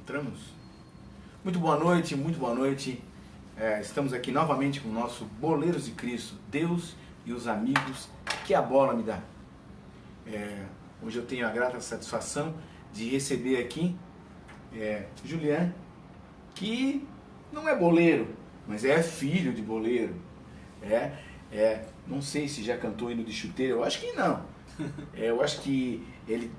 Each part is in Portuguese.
Entramos. Muito boa noite, muito boa noite. Estamos aqui novamente com o nosso Boleiros de Cristo, Deus e os amigos que a bola me dá. Hoje eu tenho a grata satisfação de receber aqui Julian, que não é boleiro, mas é filho de boleiro. Não sei se já cantou hino de chuteiro, eu acho que não. Eu acho que ele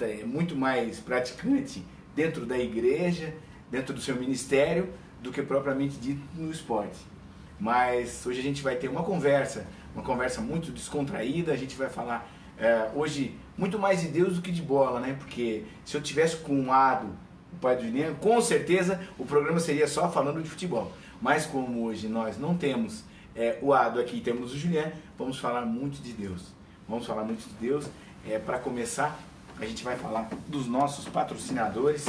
é muito mais praticante dentro da igreja, dentro do seu ministério, do que propriamente dito no esporte. Mas hoje a gente vai ter uma conversa muito descontraída. A gente vai falar hoje muito mais de Deus do que de bola, né? Porque se eu tivesse com o Ado, o pai do Julian, com certeza o programa seria só falando de futebol. Mas como hoje nós não temos o Ado aqui, temos o Julian, vamos falar muito de Deus. Vamos falar muito de Deus. Para começar, a gente vai falar dos nossos patrocinadores.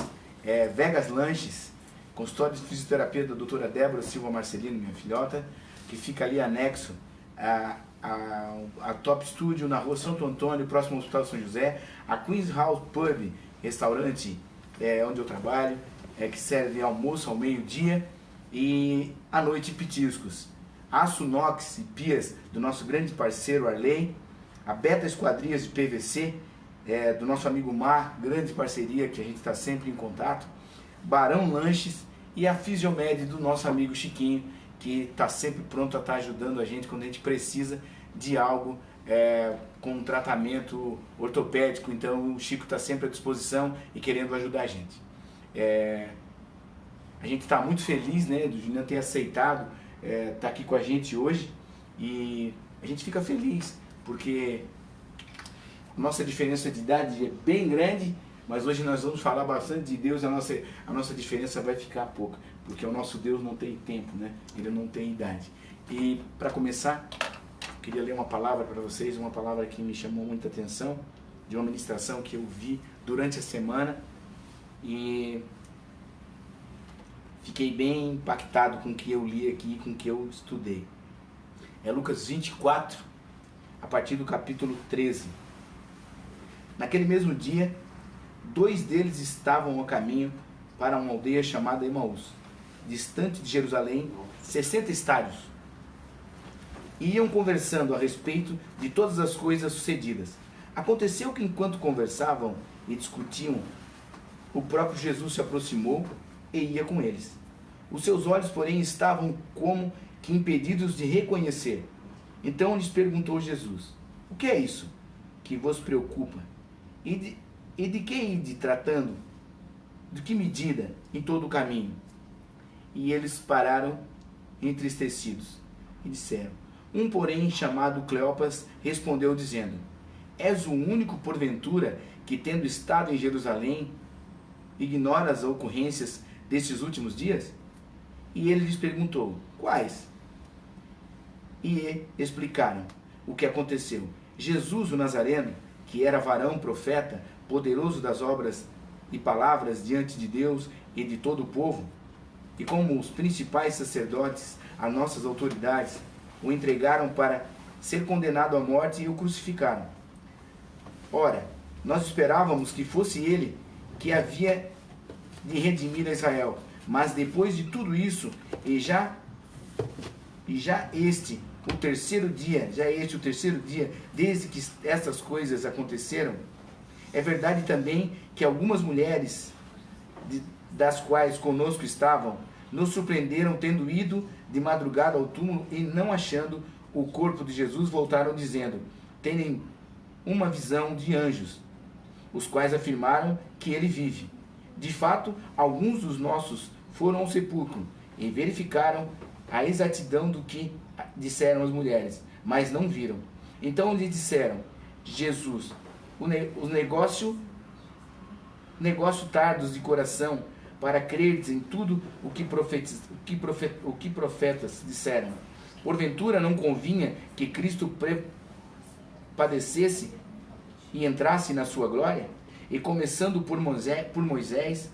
Vegas Lanches, consultório de fisioterapia da doutora Débora Silva Marcelino, minha filhota, que fica ali anexo a Top Studio na rua Santo Antônio, próximo ao Hospital São José. A Queen's House Pub, restaurante onde eu trabalho, que serve almoço ao meio-dia e à noite petiscos. Aço Nox e Pias, do nosso grande parceiro Arley. A Beta Esquadrias de PVC, do nosso amigo Mar, grande parceria que a gente está sempre em contato. Barão Lanches e a Fisiomed do nosso amigo Chiquinho, que está sempre pronto a estar ajudando a gente quando a gente precisa de algo com um tratamento ortopédico. Então o Chico está sempre à disposição e querendo ajudar a gente. A gente está muito feliz, né, do Julian ter aceitado estar aqui com a gente hoje, e a gente fica feliz porque nossa diferença de idade é bem grande, mas hoje nós vamos falar bastante de Deus. A nossa diferença vai ficar pouca, porque o nosso Deus não tem tempo, né? Ele não tem idade. E para começar, eu queria ler uma palavra para vocês, uma palavra que me chamou muita atenção, de uma ministração que eu vi durante a semana e fiquei bem impactado com o que eu li aqui, com o que eu estudei. É Lucas 24, a partir do capítulo 13. Naquele mesmo dia, 2 deles estavam a caminho para uma aldeia chamada Emaús, distante de Jerusalém, 60 estádios. E iam conversando a respeito de todas as coisas sucedidas. Aconteceu que enquanto conversavam e discutiam, o próprio Jesus se aproximou e ia com eles. Os seus olhos, porém, estavam como que impedidos de reconhecer. Então lhes perguntou Jesus: o que é isso que vos preocupa? E de que ide tratando? De que medida em todo o caminho? E eles pararam entristecidos e disseram. Um, porém, chamado Cleopas, respondeu dizendo: és o único, porventura, que tendo estado em Jerusalém, ignora as ocorrências destes últimos dias? E ele lhes perguntou: quais? E explicaram o que aconteceu. Jesus, o Nazareno, que era varão, profeta, poderoso das obras e palavras diante de Deus e de todo o povo, e como os principais sacerdotes, as nossas autoridades, o entregaram para ser condenado à morte e o crucificaram. Ora, nós esperávamos que fosse ele que havia de redimir a Israel, mas depois de tudo isso, e já este o terceiro dia, desde que essas coisas aconteceram, é verdade também que algumas mulheres, das quais conosco estavam, nos surpreenderam tendo ido de madrugada ao túmulo e não achando o corpo de Jesus, voltaram dizendo: têm uma visão de anjos, os quais afirmaram que ele vive. De fato, alguns dos nossos foram ao sepulcro e verificaram a exatidão do que disseram as mulheres, mas não viram. Então lhe disseram: Jesus, os negócio tardos de coração para crerdes em tudo o que profetas disseram. Porventura não convinha que Cristo padecesse e entrasse na sua glória? E começando por Moisés,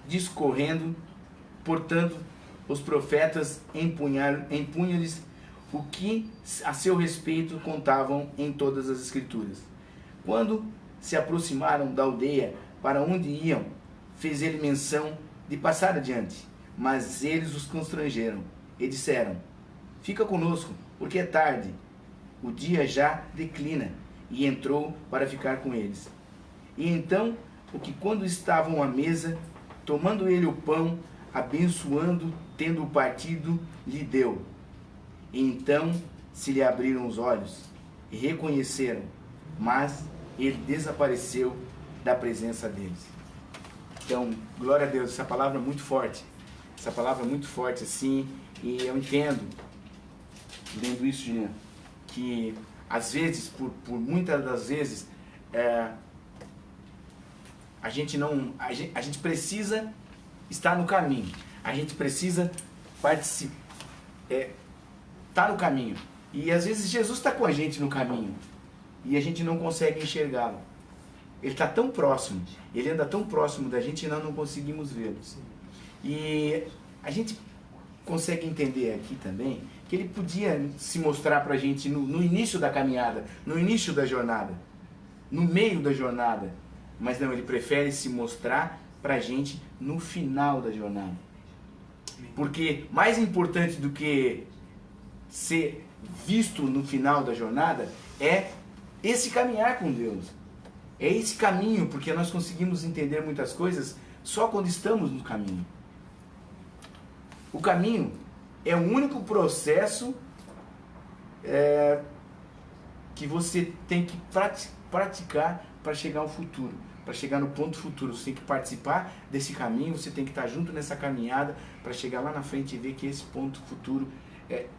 discorrendo, portanto, os profetas empunham-lhes o que a seu respeito contavam em todas as Escrituras. Quando se aproximaram da aldeia, para onde iam, fez ele menção de passar adiante. Mas eles os constrangeram e disseram: fica conosco, porque é tarde, o dia já declina. E entrou para ficar com eles. E então, o que quando estavam à mesa, tomando ele o pão, abençoando, tendo-o partido, lhe deu. E então se lhe abriram os olhos e reconheceram, mas ele desapareceu da presença deles. Então, glória a Deus, essa palavra é muito forte. Essa palavra é muito forte, assim, e eu entendo isso, Juliana, que às vezes, por muitas das vezes, a gente precisa estar no caminho. A gente precisa participar, estar no caminho. E às vezes Jesus está com a gente no caminho e a gente não consegue enxergá-lo. Ele está tão próximo, ele anda tão próximo da gente e nós não conseguimos vê-lo. E a gente consegue entender aqui também que ele podia se mostrar para a gente no início da caminhada, no início da jornada, no meio da jornada. Mas não, ele prefere se mostrar para a gente no final da jornada. Porque mais importante do que ser visto no final da jornada é esse caminhar com Deus. É esse caminho, porque nós conseguimos entender muitas coisas só quando estamos no caminho. O caminho é o único processo que você tem que praticar para chegar ao futuro, para chegar no ponto futuro. Você tem que participar desse caminho, você tem que estar junto nessa caminhada para chegar lá na frente e ver que esse ponto futuro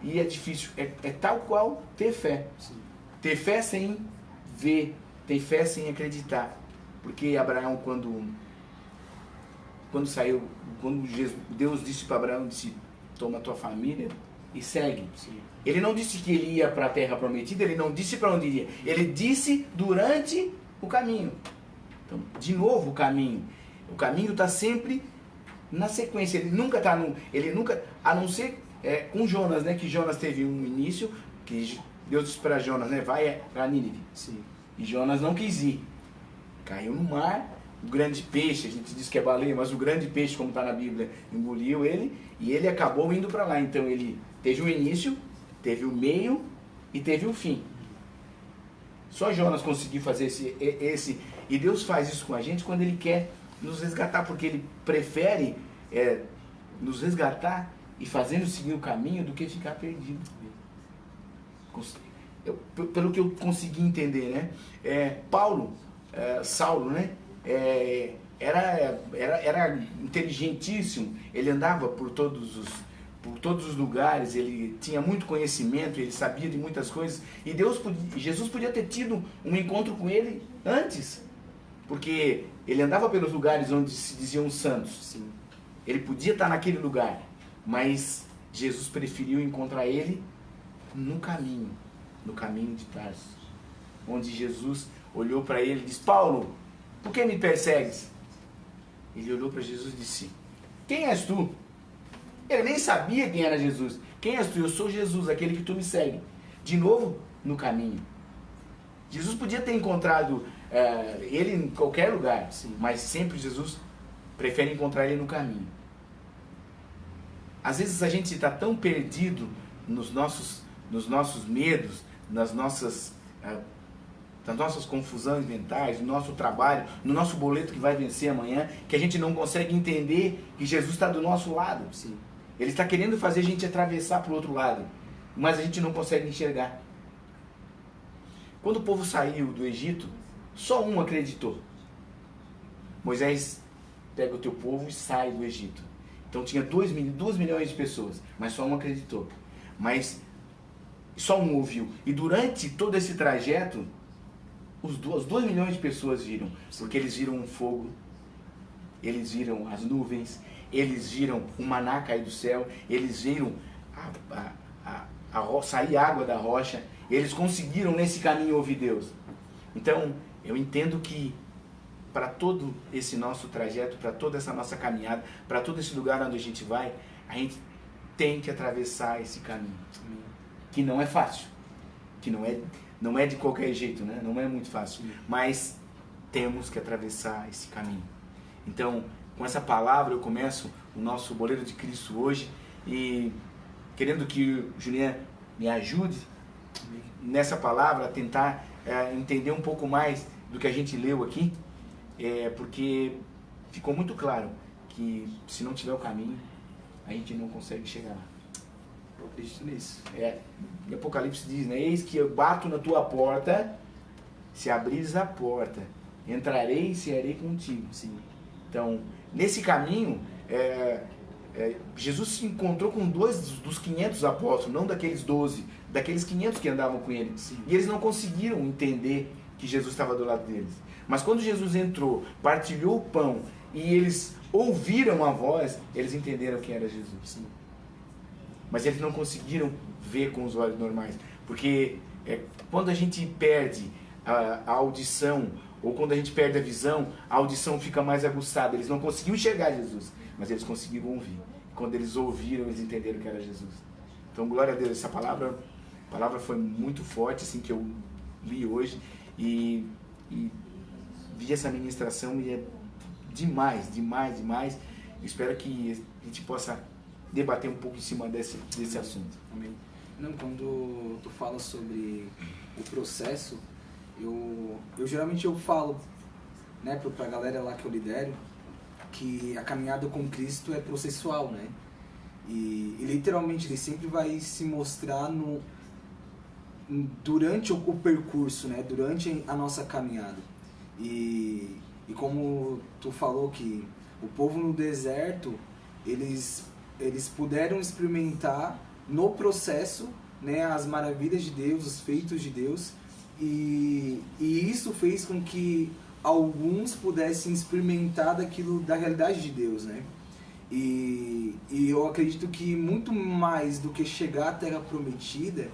e é difícil, é tal qual ter fé. Sim. Ter fé sem ver, ter fé sem acreditar. Porque Abraão, quando saiu, quando Deus disse para Abraão, disse: toma a tua família e segue. Sim. Ele não disse que ele ia para a terra prometida, ele não disse para onde iria. Ele disse durante o caminho. Então, de novo o caminho. O caminho está sempre na sequência. Ele nunca está a não ser com Jonas, né? Que Jonas teve um início, que Deus disse para Jonas, né? Vai para Nínive. Sim. E Jonas não quis ir. Caiu no mar. O grande peixe, a gente diz que é baleia, mas o grande peixe, como está na Bíblia, engoliu ele e ele acabou indo para lá. Então ele teve o início, teve o meio e teve o fim. Só Jonas conseguiu fazer esse. E Deus faz isso com a gente quando Ele quer nos resgatar, porque Ele prefere nos resgatar e fazer-nos seguir o caminho do que ficar perdido. Pelo que eu consegui entender, né? Saulo, né? Era inteligentíssimo, ele andava por todos os lugares, ele tinha muito conhecimento, ele sabia de muitas coisas, e Jesus podia ter tido um encontro com ele antes, porque ele andava pelos lugares onde se diziam santos. Sim. Ele podia estar naquele lugar, mas Jesus preferiu encontrar ele no caminho de Tarso, onde Jesus olhou para ele e disse: Paulo, por que me persegues? Ele olhou para Jesus e disse: quem és tu? Ele nem sabia quem era Jesus. Quem és tu? Eu sou Jesus, aquele que tu me segue. De novo, no caminho. Jesus podia ter encontrado ele em qualquer lugar, sim, mas sempre Jesus prefere encontrar ele no caminho. Às vezes a gente está tão perdido nos nossos medos, nas nossas confusões mentais, no nosso trabalho, no nosso boleto que vai vencer amanhã, que a gente não consegue entender que Jesus está do nosso lado. Sim. Ele está querendo fazer a gente atravessar para o outro lado, mas a gente não consegue enxergar. Quando o povo saiu do Egito, só um acreditou. Moisés pega o teu povo e sai do Egito. Então tinha 2 milhões de pessoas, mas só um acreditou. Mas só um ouviu. E durante todo esse trajeto, os 2 milhões de pessoas viram, porque eles viram um fogo, eles viram as nuvens, eles viram o maná cair do céu, eles viram sair água da rocha, eles conseguiram nesse caminho ouvir Deus. Então, eu entendo que para todo esse nosso trajeto, para toda essa nossa caminhada, para todo esse lugar onde a gente vai, a gente tem que atravessar esse caminho, que não é fácil, que não é de qualquer jeito, né? Não é muito fácil, mas temos que atravessar esse caminho. Então, com essa palavra eu começo o nosso Boleiro de Cristo hoje e querendo que o Julian me ajude nessa palavra a tentar entender um pouco mais do que a gente leu aqui, porque ficou muito claro que se não tiver o caminho, a gente não consegue chegar lá. Eu acredito nisso. E Apocalipse diz, né? Eis que eu bato na tua porta, se abrires a porta, entrarei e cearei contigo. Sim. Então, nesse caminho, Jesus se encontrou com 2 dos 500 apóstolos, não daqueles 12, daqueles 500 que andavam com ele. Sim. E eles não conseguiram entender que Jesus estava do lado deles. Mas quando Jesus entrou, partilhou o pão e eles ouviram a voz, eles entenderam quem era Jesus. Sim. Mas eles não conseguiram ver com os olhos normais. Porque quando a gente perde a audição, ou quando a gente perde a visão, a audição fica mais aguçada. Eles não conseguiam enxergar Jesus, mas eles conseguiram ouvir. Quando eles ouviram, eles entenderam que era Jesus. Então, glória a Deus, essa palavra foi muito forte, assim, que eu li hoje. E vi essa ministração e é demais, demais, demais. Espero que a gente possa debater um pouco em cima desse assunto. Amém. Não, quando tu fala sobre o processo, eu geralmente falo, né, pra galera lá que eu lidero, que a caminhada com Cristo é processual, né? E literalmente ele sempre vai se mostrar durante o percurso, né? Durante a nossa caminhada. E como tu falou que o povo no deserto, eles puderam experimentar no processo, né, as maravilhas de Deus, os feitos de Deus, e isso fez com que alguns pudessem experimentar da realidade de Deus, né? E eu acredito que muito mais do que chegar à Terra Prometida,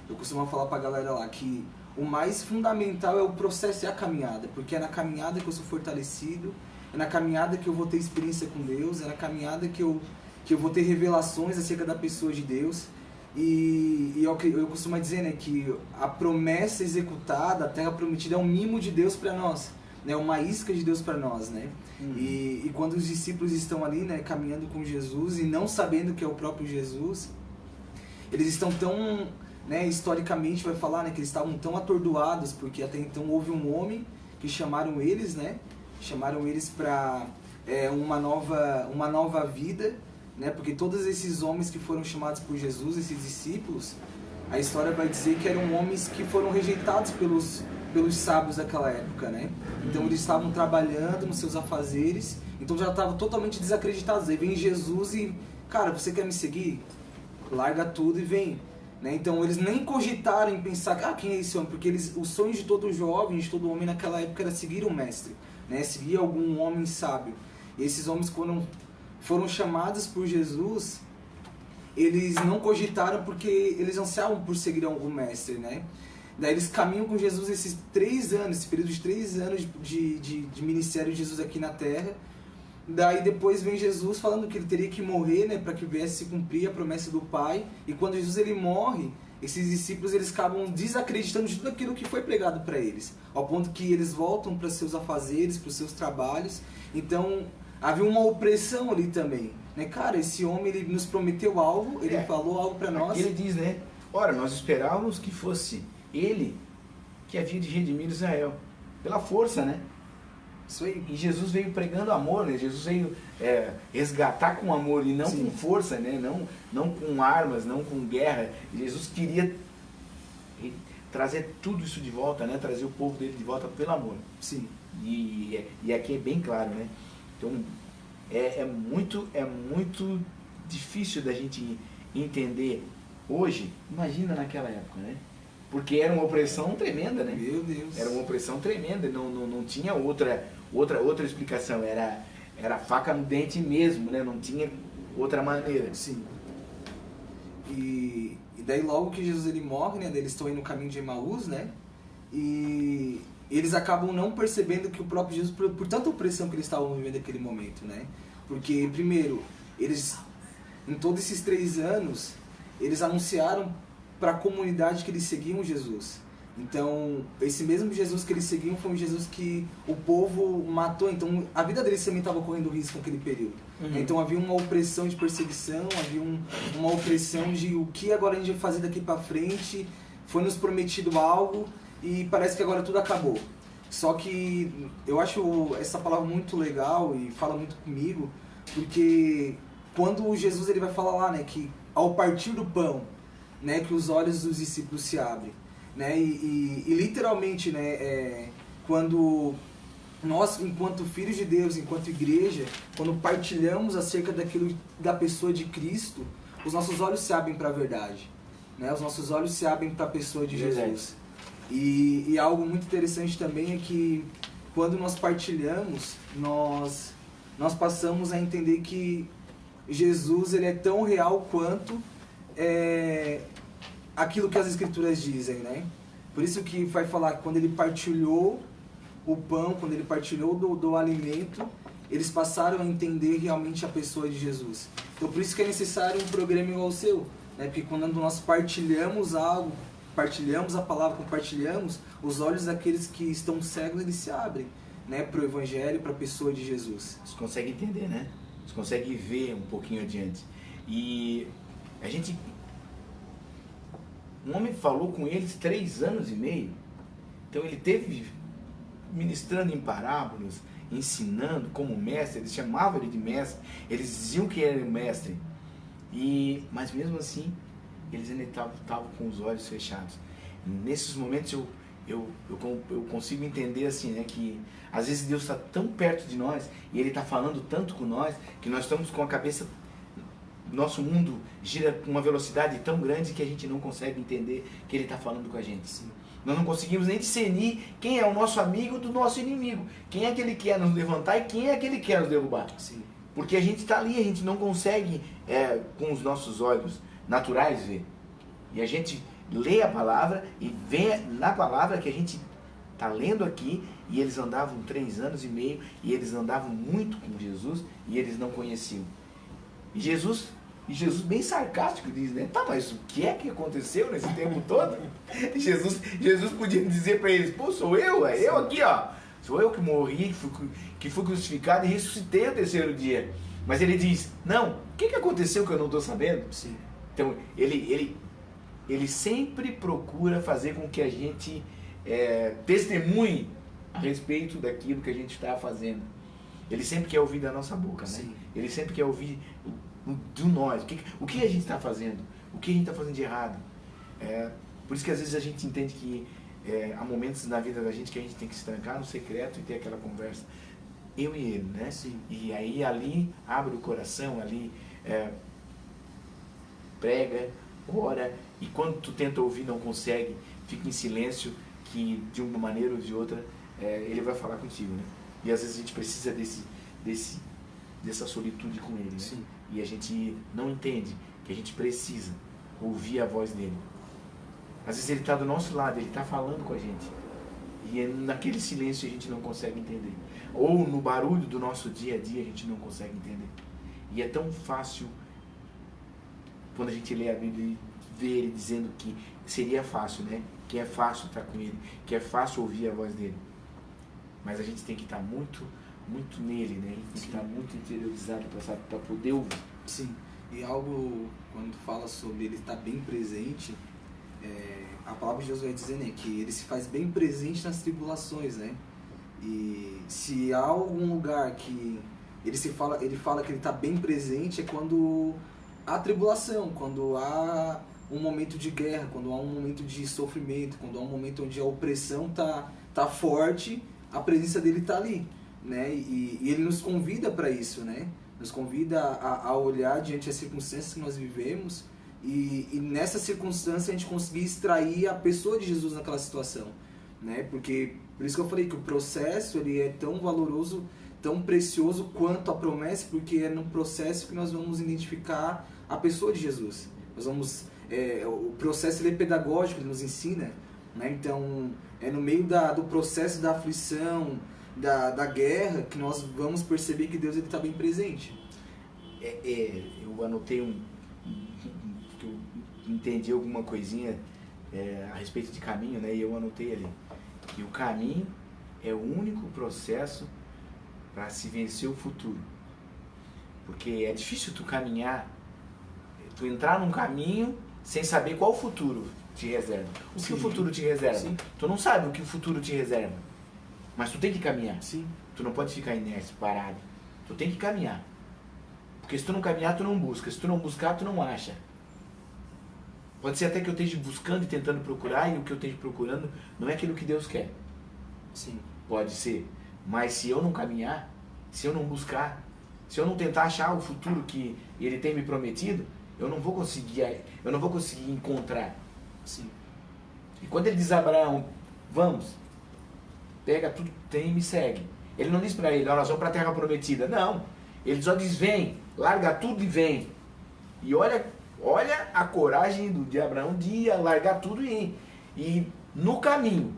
eu costumo falar pra galera lá que o mais fundamental é o processo e a caminhada, porque é na caminhada que eu sou fortalecido, é na caminhada que eu vou ter experiência com Deus, é na caminhada que eu vou ter revelações acerca da pessoa de Deus. E eu costumo dizer, né, que a promessa executada, a terra prometida, é um mimo de Deus para nós, né, uma isca de Deus para nós, né? E quando os discípulos estão ali, né, caminhando com Jesus e não sabendo que é o próprio Jesus, eles estão tão, né, historicamente vai falar, né, que eles estavam tão atordoados, porque até então houve um homem que chamaram eles, né, para uma nova vida, né? Porque todos esses homens que foram chamados por Jesus, esses discípulos, a história vai dizer que eram homens que foram rejeitados pelos sábios daquela época, né? Então eles estavam trabalhando nos seus afazeres, então já estavam totalmente desacreditados. Aí vem Jesus e, cara, você quer me seguir? Larga tudo e vem. Né? Então eles nem cogitaram em pensar, quem é esse homem? Porque o sonho de todo jovem, de todo homem naquela época era seguir um mestre, né? Seguir algum homem sábio. E esses homens foram chamados por Jesus, eles não cogitaram porque eles ansiavam por seguir algum mestre, né? Daí eles caminham com Jesus esses 3 anos, esse período de 3 anos de ministério de Jesus aqui na Terra. Daí depois vem Jesus falando que ele teria que morrer, né, para que viesse se cumprir a promessa do Pai. E quando Jesus ele morre, esses discípulos eles acabam desacreditando de tudo aquilo que foi pregado para eles, ao ponto que eles voltam para seus afazeres, para os seus trabalhos. Então havia uma opressão ali também, né? Cara, esse homem ele nos prometeu algo, ele falou algo para nós. Ele diz, né? Ora, nós esperávamos que fosse ele que havia de redimir Israel pela força, né? Isso aí. E Jesus veio pregando amor, né? Jesus veio resgatar com amor e não com força, né? Não com armas, não com guerra. Jesus queria trazer tudo isso de volta, né? Trazer o povo dele de volta pelo amor. Sim. E aqui é bem claro, né? Então é muito difícil da gente entender hoje. Imagina naquela época, né? Porque era uma opressão tremenda, né? Meu Deus. Era uma opressão tremenda, não tinha outra explicação, era faca no dente mesmo, né? Não tinha outra maneira. Sim. E daí logo que Jesus ele morre, né? Eles estão aí no caminho de Emaús, né? E eles acabam não percebendo que o próprio Jesus, por tanta opressão que eles estavam vivendo naquele momento, né? Porque, primeiro, eles, em todos esses 3 anos, eles anunciaram para a comunidade que eles seguiam Jesus. Então, esse mesmo Jesus que eles seguiam foi um Jesus que o povo matou. Então, a vida deles também estava correndo risco naquele período. Então, havia uma opressão de perseguição, havia uma opressão de o que agora a gente vai fazer daqui para frente. Foi nos prometido algo e parece que agora tudo acabou. Só que eu acho essa palavra muito legal e fala muito comigo, porque quando Jesus ele vai falar lá, né, que ao partir do pão, né, que os olhos dos discípulos se abrem. Né? E literalmente, né, quando nós, enquanto filhos de Deus, enquanto igreja, quando partilhamos acerca daquilo, da pessoa de Cristo, os nossos olhos se abrem para a verdade, né? Os nossos olhos se abrem para a pessoa de Jesus. E algo muito interessante também é que quando nós partilhamos, nós passamos a entender que Jesus ele é tão real quanto aquilo que as escrituras dizem, né? Por isso que vai falar que quando ele partilhou o pão, quando ele partilhou do alimento, eles passaram a entender realmente a pessoa de Jesus. Então por isso que é necessário um programa igual ao seu, né? Porque quando nós partilhamos algo, partilhamos a palavra, compartilhamos, os olhos daqueles que estão cegos, eles se abrem, né? Para o evangelho, para a pessoa de Jesus. Você consegue entender, né? Você consegue ver um pouquinho adiante. E a gente... Um homem falou com eles 3 anos e meio. Então ele teve ministrando em parábolas, ensinando como mestre. Eles chamavam ele de mestre. Eles diziam que ele era mestre. Mas mesmo assim, eles ainda estavam com os olhos fechados. Nesses momentos eu consigo entender assim, né, que às vezes Deus está tão perto de nós e Ele está falando tanto com nós que nós estamos com a cabeça... Nosso mundo gira com uma velocidade tão grande que a gente não consegue entender que Ele está falando com a gente. Sim. Nós não conseguimos nem discernir quem é o nosso amigo do nosso inimigo. Quem é que Ele quer nos levantar e quem é que Ele quer nos derrubar. Sim. Porque a gente está ali, a gente não consegue com os nossos olhos naturais ver. E a gente lê a palavra e vê na palavra que a gente está lendo aqui. E eles andavam 3 anos e meio e eles andavam muito com Jesus e eles não conheciam. E Jesus bem sarcástico diz, né? Tá, mas o que é que aconteceu nesse tempo todo? Jesus podia dizer para eles, pô, sou eu aqui, ó. Sou eu que morri, que fui crucificado e ressuscitei ao 3º dia. Mas ele diz, não, o que aconteceu que eu não estou sabendo? Sim. Então, ele sempre procura fazer com que a gente testemunhe a respeito daquilo que a gente está fazendo. Ele sempre quer ouvir da nossa boca, né? Sim. Ele sempre quer ouvir de nós. O que a gente está fazendo? O que a gente está fazendo de errado? Por isso que às vezes a gente entende que há momentos na vida da gente que a gente tem que se trancar no secreto e ter aquela conversa. Eu e ele, né? Sim. E aí ali abre o coração, ali prega, ora, e quando tu tenta ouvir não consegue, fica em silêncio, que de uma maneira ou de outra ele vai falar contigo, né? E às vezes a gente precisa dessa solitude com ele, né? Sim. E a gente não entende que a gente precisa ouvir a voz dele. Às vezes ele está do nosso lado, ele está falando com a gente. E naquele silêncio a gente não consegue entender. Ou no barulho do nosso dia a dia a gente não consegue entender. E é tão fácil, quando a gente lê a Bíblia e vê ele dizendo que seria fácil, né? Que é fácil estar com ele, que é fácil ouvir a voz dele. Mas a gente tem que estar muito, muito nele, né? A gente tem que estar muito interiorizado para poder ouvir. Sim. E algo, quando fala sobre ele estar bem presente, a palavra de Deus vai dizer, né, que ele se faz bem presente nas tribulações, né? E se há algum lugar que ele fala que ele está bem presente, é quando há tribulação, quando há um momento de guerra, quando há um momento de sofrimento, quando há um momento onde a opressão tá forte, a presença dele está ali, né? E ele nos convida para isso, né? Nos convida a olhar diante das circunstâncias que nós vivemos e nessa circunstância a gente conseguir extrair a pessoa de Jesus naquela situação, né? Porque, por isso que eu falei que o processo ele é tão valoroso, tão precioso quanto a promessa, porque é no processo que nós vamos identificar a pessoa de Jesus. Nós vamos, o processo ele é pedagógico, ele nos ensina, né? Então, é no meio do processo da aflição, da guerra, que nós vamos perceber que Deus está bem presente. Eu anotei que eu entendi alguma coisinha a respeito de caminho, né? E eu anotei ali que o caminho é o único processo para se vencer o futuro. Porque é difícil tu caminhar, tu entrar num caminho sem saber qual futuro te reserva. O que o futuro te reserva? Sim. Tu não sabe o que o futuro te reserva. Mas tu tem que caminhar. Sim. Tu não pode ficar inerte, parado. Tu tem que caminhar. Porque se tu não caminhar, tu não busca. Se tu não buscar, tu não acha. Pode ser até que eu esteja buscando e tentando procurar, e o que eu esteja procurando não é aquilo que Deus quer. Sim. Pode ser. Mas se eu não caminhar, se eu não buscar, se eu não tentar achar o futuro que Ele tem me prometido, eu não vou conseguir encontrar. Sim. E quando Ele diz a Abraão, vamos, pega tudo que tem e me segue. Ele não diz para ele, nós vamos para a terra prometida. Não. Ele só diz, vem, larga tudo e vem. E olha a coragem de Abraão de largar tudo e ir. E no caminho,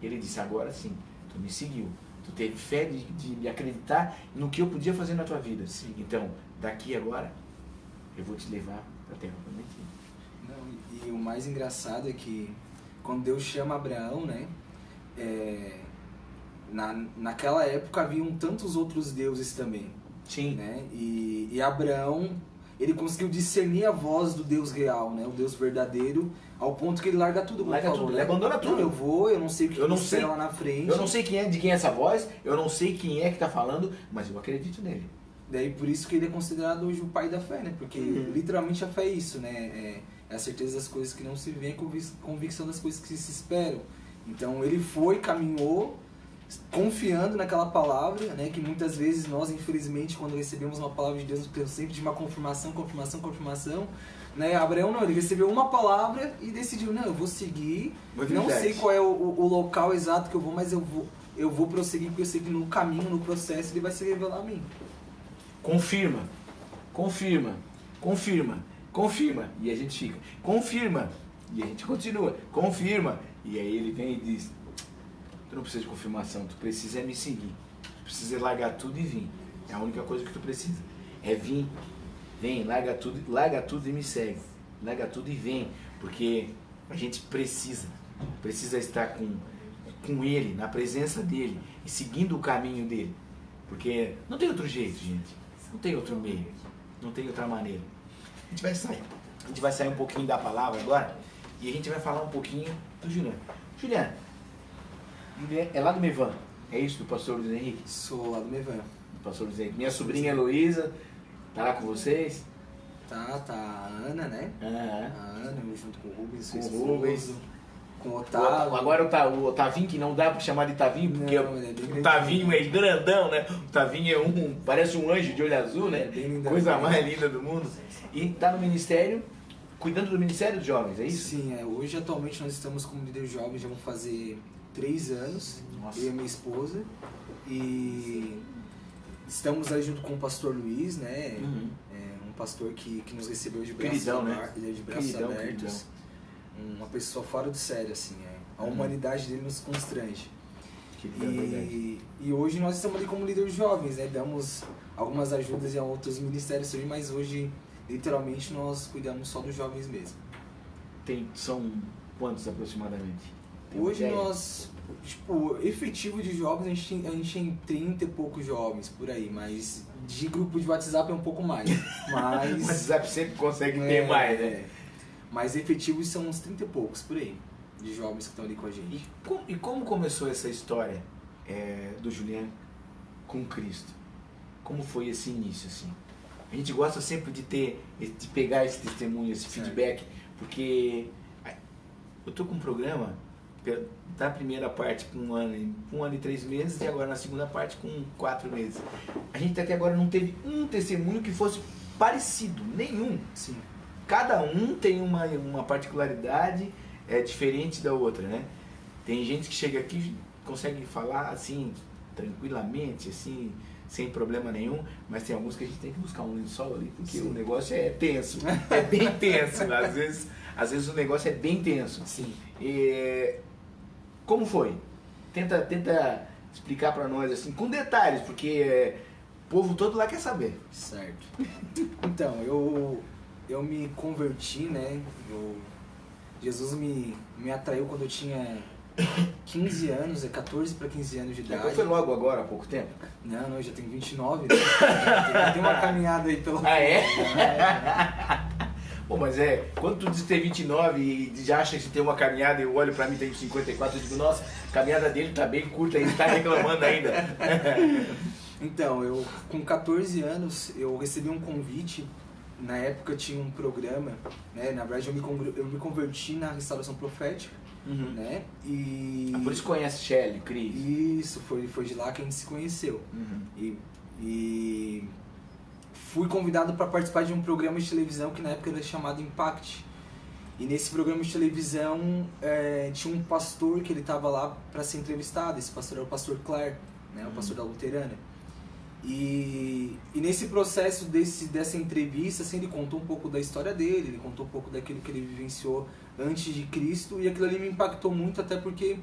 ele disse, agora sim, tu me seguiu. Tu teve fé de acreditar no que eu podia fazer na tua vida. Sim. Então, daqui agora, eu vou te levar para a terra prometida. Não, e o mais engraçado é que quando Deus chama Abraão, né? Naquela época haviam tantos outros deuses também. Sim. Né? E Abraão, ele conseguiu discernir a voz do Deus real, né? O Deus verdadeiro, ao ponto que ele larga tudo. Larga tudo, ele abandona tudo. Não, eu não sei o que eu sei lá na frente. Eu não sei de quem é essa voz, eu não sei quem é que está falando, mas eu acredito nele. Daí por isso que ele é considerado hoje o pai da fé, né? Porque literalmente a fé é isso, né? É a certeza das coisas que não se vê, a convicção das coisas que se esperam. Então ele foi, caminhou, confiando naquela palavra, né? Que muitas vezes nós, infelizmente, quando recebemos uma palavra de Deus, nós temos sempre de uma confirmação, né? Abraão não, ele recebeu uma palavra e decidiu, não, eu vou seguir, não sei qual é o local exato que eu vou, mas eu vou prosseguir, porque eu sei que no caminho, no processo, ele vai se revelar a mim. Confirma. E a gente fica, confirma. E a gente continua, confirma. E aí ele vem e diz, tu não precisa de confirmação, tu precisa me seguir. Tu precisa largar tudo e vir. É a única coisa que tu precisa. É vir. Vem, larga tudo e me segue. Larga tudo e vem. Porque a gente precisa estar com Ele, na presença dEle e seguindo o caminho dEle. Porque não tem outro jeito, gente. Não tem outro meio. Não tem outra maneira. A gente vai sair um pouquinho da palavra agora e a gente vai falar um pouquinho do Juliano. Juliano é lá do Mevan, é isso, do pastor Luiz Henrique? Sou lá do Mevan. Do pastor Luiz Henrique. Minha sobrinha Heloísa tá lá com vocês? Tá a Ana, né? A Ana, junto com o Rubens, com o Rubens. Com o Otávio. Agora o Otavinho, que não dá pra chamar de Tavinho, porque o Tavinho é grandão, né? O Tavinho parece um anjo de olho azul, né? Coisa mais linda do mundo. E tá no ministério, cuidando do Ministério dos Jovens, é isso? Sim, hoje atualmente nós estamos como líder jovem, já vão fazer 3 anos, Nossa. eu e minha esposa. E estamos aí junto com o pastor Luiz, né? Um pastor que nos recebeu de braços abertos. Uma pessoa fora do sério, assim. A humanidade dele nos constrange. E hoje nós estamos ali como líderes jovens, né? Damos algumas ajudas em outros ministérios também, mas hoje, literalmente, nós cuidamos só dos jovens mesmo. São quantos aproximadamente? Hoje nós, efetivo de jovens, a gente tem 30 e poucos jovens por aí, mas de grupo de WhatsApp é um pouco mais. Mas o WhatsApp sempre consegue ter mais, né? Mas efetivos são uns 30 e poucos por aí, de jovens que estão ali com a gente. E como começou essa história do Juliano com Cristo? Como foi esse início, assim? A gente gosta sempre de pegar esse testemunho, esse feedback, porque eu tô com um programa da primeira parte com 1 ano e 3 meses e agora na segunda parte com 4 meses. A gente até agora não teve um testemunho que fosse parecido, nenhum. Sim. Cada um tem uma particularidade diferente da outra, né? Tem gente que chega aqui e consegue falar assim, tranquilamente, assim, sem problema nenhum, mas tem alguns que a gente tem que buscar um lençol ali, porque o negócio é tenso, é bem tenso. Às vezes o negócio é bem tenso. Sim. Como foi? Tenta explicar para nós, assim, com detalhes, porque o povo todo lá quer saber. Certo. Então, eu me converti, né? Jesus me atraiu quando eu tinha 15 anos, 14 para 15 anos de idade. Então foi logo agora, há pouco tempo? Não, eu já tenho 29, né? Tem uma caminhada aí pelo... Ah, é? Pô, mas quando tu diz que tem 29 e já acha que tem uma caminhada, eu olho pra mim, tenho 54, eu digo, nossa, a caminhada dele tá bem curta, ele tá reclamando ainda. Então, eu com 14 anos, eu recebi um convite, na época tinha um programa, né? Na verdade eu me converti na restauração profética, né? E... Por isso conhece Shelly, Cris. Isso, foi de lá que a gente se conheceu. E fui convidado para participar de um programa de televisão que na época era chamado Impact. E nesse programa de televisão tinha um pastor que ele estava lá para ser entrevistado. Esse pastor era o pastor Claire, né? O pastor da Luterana. E nesse processo dessa entrevista, assim, ele contou um pouco da história dele, ele contou um pouco daquilo que ele vivenciou antes de Cristo, e aquilo ali me impactou muito, até porque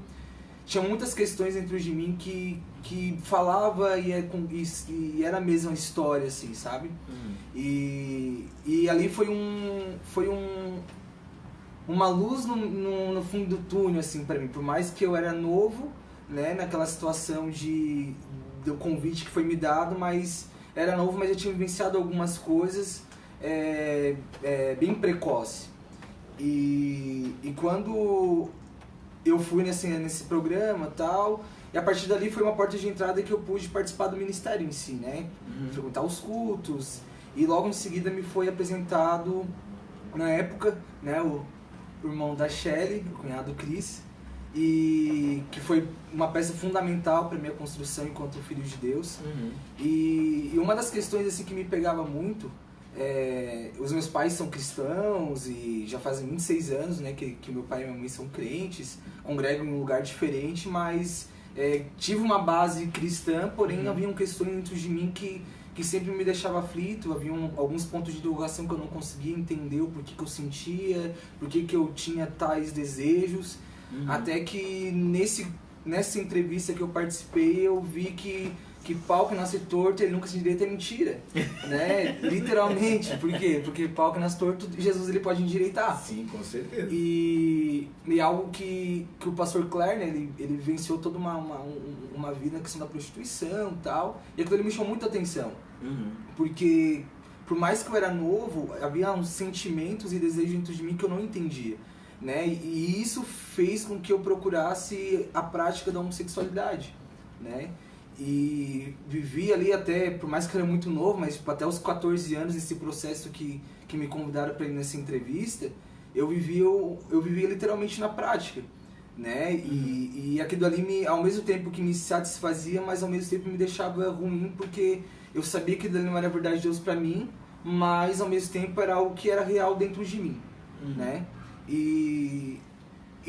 tinha muitas questões dentro de mim que falava e era a mesma história, assim, sabe? E ali foi uma luz no fundo do túnel, assim, para mim, por mais que eu era novo, né, naquela situação do convite que foi me dado, mas era novo, mas eu tinha vivenciado algumas coisas bem precoce. E quando eu fui nesse programa e tal, e a partir dali foi uma porta de entrada que eu pude participar do ministério em si, né? Frequentar os cultos, e logo em seguida me foi apresentado, na época, né, o irmão da Shelly, o cunhado Cris, e que foi uma peça fundamental para minha construção enquanto filho de Deus. E uma das questões assim que me pegava muito, os meus pais são cristãos e já fazem 26 anos, né, que meu pai e minha mãe são crentes, congregam em um lugar diferente, mas tive uma base cristã, porém haviam questões dentro de mim que sempre me deixava aflito, havia alguns pontos de interrogação que eu não conseguia entender o porquê que eu sentia, porquê que eu tinha tais desejos. Até que nessa entrevista que eu participei, eu vi que pau que nasce torto, ele nunca se endireita, é mentira, né? Literalmente. Por quê? Porque pau que nasce torto, Jesus ele pode endireitar. Sim, com certeza. E algo que o pastor Claire, né, ele venceu toda uma vida na questão da prostituição e tal, e aquilo me chamou muita atenção. Porque, por mais que eu era novo, havia uns sentimentos e desejos dentro de mim que eu não entendia. Né? E isso fez com que eu procurasse a prática da homossexualidade, né? E vivi ali até, por mais que eu era muito novo, mas tipo, até os 14 anos, nesse processo que me convidaram para ir nessa entrevista, eu vivia literalmente na prática, né? E aquilo ali, ao mesmo tempo que me satisfazia, mas ao mesmo tempo me deixava ruim, porque eu sabia que aquilo ali não era a verdade de Deus para mim, mas ao mesmo tempo era algo que era real dentro de mim, né? E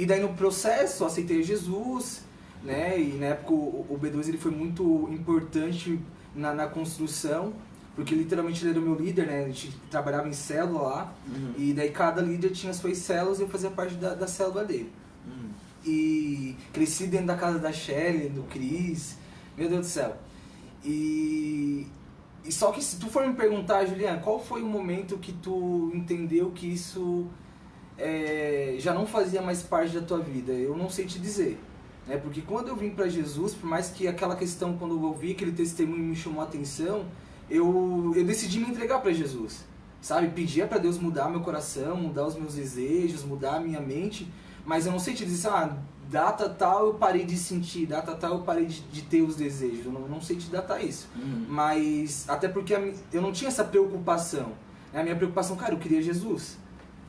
daí no processo eu aceitei Jesus, né? E na época o B2 ele foi muito importante na construção, porque literalmente ele era o meu líder, né? A gente trabalhava em célula lá, e daí cada líder tinha suas células e eu fazia parte da célula dele. E cresci dentro da casa da Shelly, do Cris, meu Deus do céu. E só que se tu for me perguntar, Juliana, qual foi o momento que tu entendeu que isso já não fazia mais parte da tua vida? Eu não sei te dizer, né? Porque quando eu vim para Jesus, por mais que aquela questão, quando eu ouvi aquele testemunho me chamou a atenção, eu decidi me entregar para Jesus, sabe? Pedia para Deus mudar meu coração, mudar os meus desejos, mudar a minha mente, mas eu não sei te dizer, data tal eu parei de sentir, data tal eu parei de ter os desejos, eu não sei te datar isso. Mas até porque eu não tinha essa preocupação, né? A minha preocupação, cara, eu queria Jesus,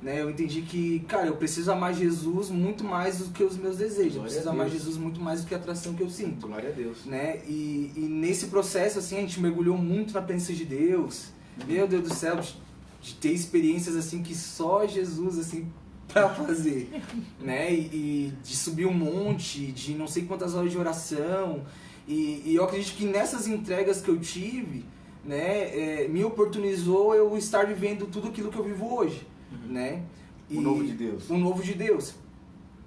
né? Eu entendi que, cara, eu preciso amar Jesus muito mais do que os meus desejos. Eu preciso amar Jesus muito mais do que a atração que eu sinto. Glória a Deus. Né? E nesse processo, assim, a gente mergulhou muito na presença de Deus. Meu Deus do céu, de ter experiências, assim, que só Jesus, assim, pra fazer. Né? E de subir um monte, de não sei quantas horas de oração. E eu acredito que nessas entregas que eu tive, né, me oportunizou eu estar vivendo tudo aquilo que eu vivo hoje. Né? O novo de Deus. O novo de Deus.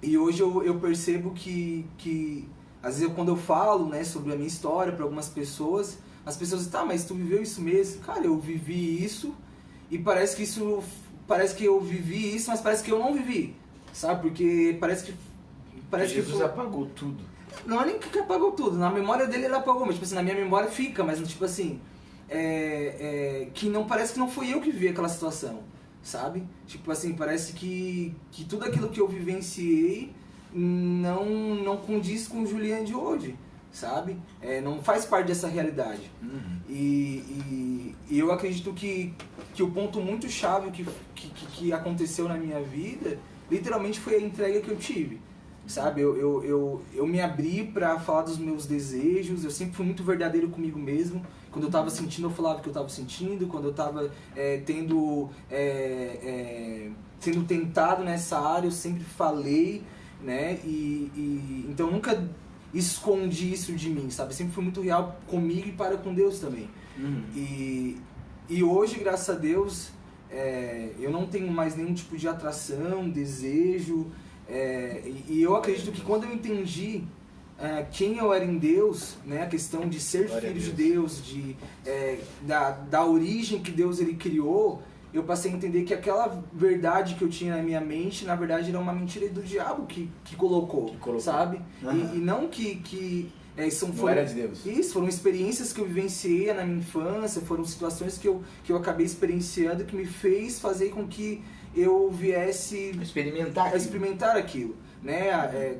E hoje eu percebo que às vezes quando eu falo, né, sobre a minha história para algumas pessoas, as pessoas dizem, mas tu viveu isso mesmo? Cara, eu vivi isso e parece que eu vivi isso, mas parece que eu não vivi. sabe? Porque parece que Jesus apagou tudo. não é nem que apagou tudo, na memória dele ele apagou, mas tipo assim, na minha memória fica, mas tipo assim, que não parece que não fui eu que vivi aquela situação, sabe? Tipo assim, parece que tudo aquilo que eu vivenciei não condiz com o Julian de hoje, sabe? Não faz parte dessa realidade. E eu acredito que o ponto muito chave que aconteceu na minha vida, literalmente foi a entrega que eu tive. Sabe, eu me abri pra falar dos meus desejos, eu sempre fui muito verdadeiro comigo mesmo. Quando eu tava sentindo, eu falava o que eu tava sentindo. Quando eu tava sendo tentado nessa área, eu sempre falei, né? Então eu nunca escondi isso de mim, sabe? Sempre fui muito real comigo e para com Deus também. E hoje, graças a Deus, eu não tenho mais nenhum tipo de atração, desejo. E eu acredito que quando eu entendi quem eu era em Deus, né, a questão de ser Glória filho de Deus, da origem que Deus ele criou, eu passei a entender que aquela verdade que eu tinha na minha mente, na verdade era uma mentira do diabo que colocou, sabe? E não que não era de Deus. Isso, foram experiências que eu vivenciei na minha infância, foram situações que eu acabei experienciando que me fez fazer com que eu viesse experimentar aquilo, né?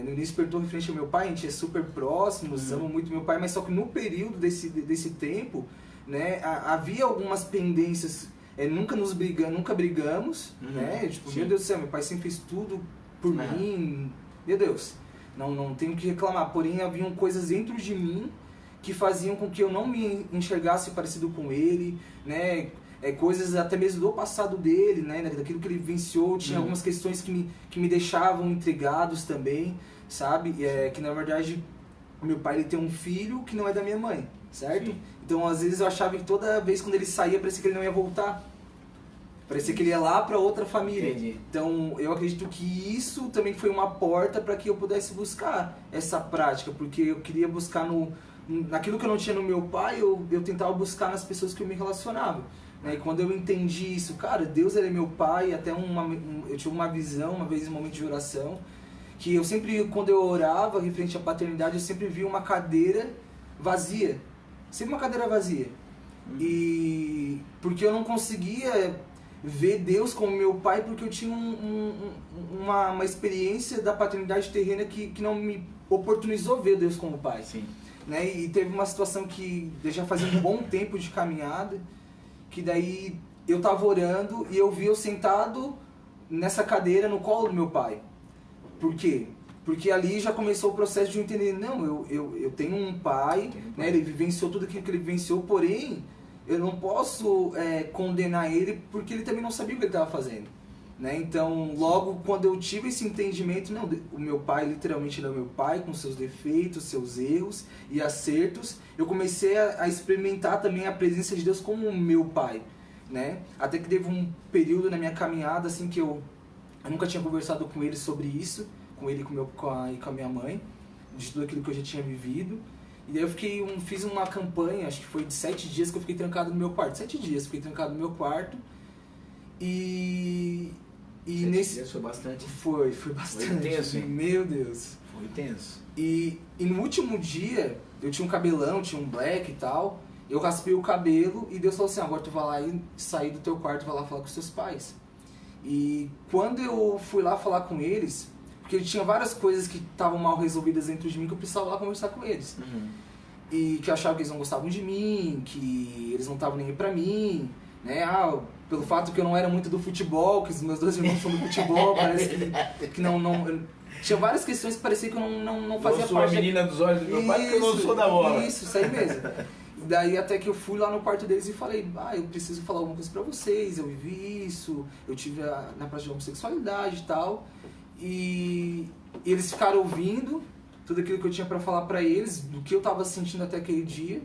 No início perguntou referente ao meu pai, a gente é super próximos, amo muito meu pai, mas só que no período desse tempo, né, havia algumas pendências, nunca brigamos, né? Tipo, meu Deus do céu, meu pai sempre fez tudo por mim, meu Deus, não tenho o que reclamar, porém haviam coisas dentro de mim que faziam com que eu não me enxergasse parecido com ele, né? Coisas até mesmo do passado dele, né, daquilo que ele vivenciou, tinha algumas questões que me deixavam intrigados também, sabe? Que na verdade meu pai ele tem um filho que não é da minha mãe, certo? Sim. Então às vezes eu achava que toda vez quando ele saía parecia que ele não ia voltar, parecia que ele ia lá para outra família. Entendi. Então eu acredito que isso também foi uma porta para que eu pudesse buscar essa prática, porque eu queria buscar naquilo que eu não tinha no meu pai, eu tentava buscar nas pessoas que eu me relacionava. E quando eu entendi isso, cara, Deus ele é meu pai, até eu tive uma visão, uma vez em um momento de oração, que eu sempre, quando eu orava referente à paternidade, eu sempre via uma cadeira vazia, sempre uma cadeira vazia. E porque eu não conseguia ver Deus como meu pai, porque eu tinha uma experiência da paternidade terrena que não me oportunizou ver Deus como pai. Sim. Né? E teve uma situação que já fazia um bom tempo de caminhada, que daí eu tava orando e eu vi eu sentado nessa cadeira no colo do meu pai. Por quê? Porque ali já começou o processo de eu entender, não, eu tenho um pai, né, ele vivenciou tudo aquilo que ele vivenciou, porém, eu não posso condenar ele porque ele também não sabia o que ele estava fazendo. Né? Então, logo quando eu tive esse entendimento, não, o meu pai literalmente era o meu pai, com seus defeitos, seus erros e acertos, eu comecei a experimentar também a presença de Deus como meu pai. Né? Até que teve um período na minha caminhada assim que eu nunca tinha conversado com ele sobre isso, com ele e com a minha mãe, de tudo aquilo que eu já tinha vivido. E daí eu fiz uma campanha, acho que foi de 7 dias que eu fiquei trancado no meu quarto. 7 dias eu fiquei trancado no meu quarto. E nesse dias foi bastante. Foi bastante. Foi tenso, hein? Meu Deus. Foi tenso. E no último dia, eu tinha um cabelão, tinha um black e tal. Eu raspei o cabelo e Deus falou assim, agora tu vai lá e sair do teu quarto e vai lá falar com os seus pais. E quando eu fui lá falar com eles, porque tinha várias coisas que estavam mal resolvidas dentro de mim que eu precisava lá conversar com eles. E que eu achava que eles não gostavam de mim, que eles não estavam nem aí pra mim, né? Pelo fato que eu não era muito do futebol, que os meus 2 irmãos são do futebol, parece que não... Tinha várias questões que parecia que eu não fazia parte... Eu sou a menina dos olhos do meu pai porque eu não sou da bola. Isso aí mesmo. Daí até que eu fui lá no quarto deles e falei, eu preciso falar alguma coisa pra vocês, eu vivi isso, eu tive na prática de homossexualidade e tal. E eles ficaram ouvindo tudo aquilo que eu tinha pra falar pra eles, do que eu tava sentindo até aquele dia.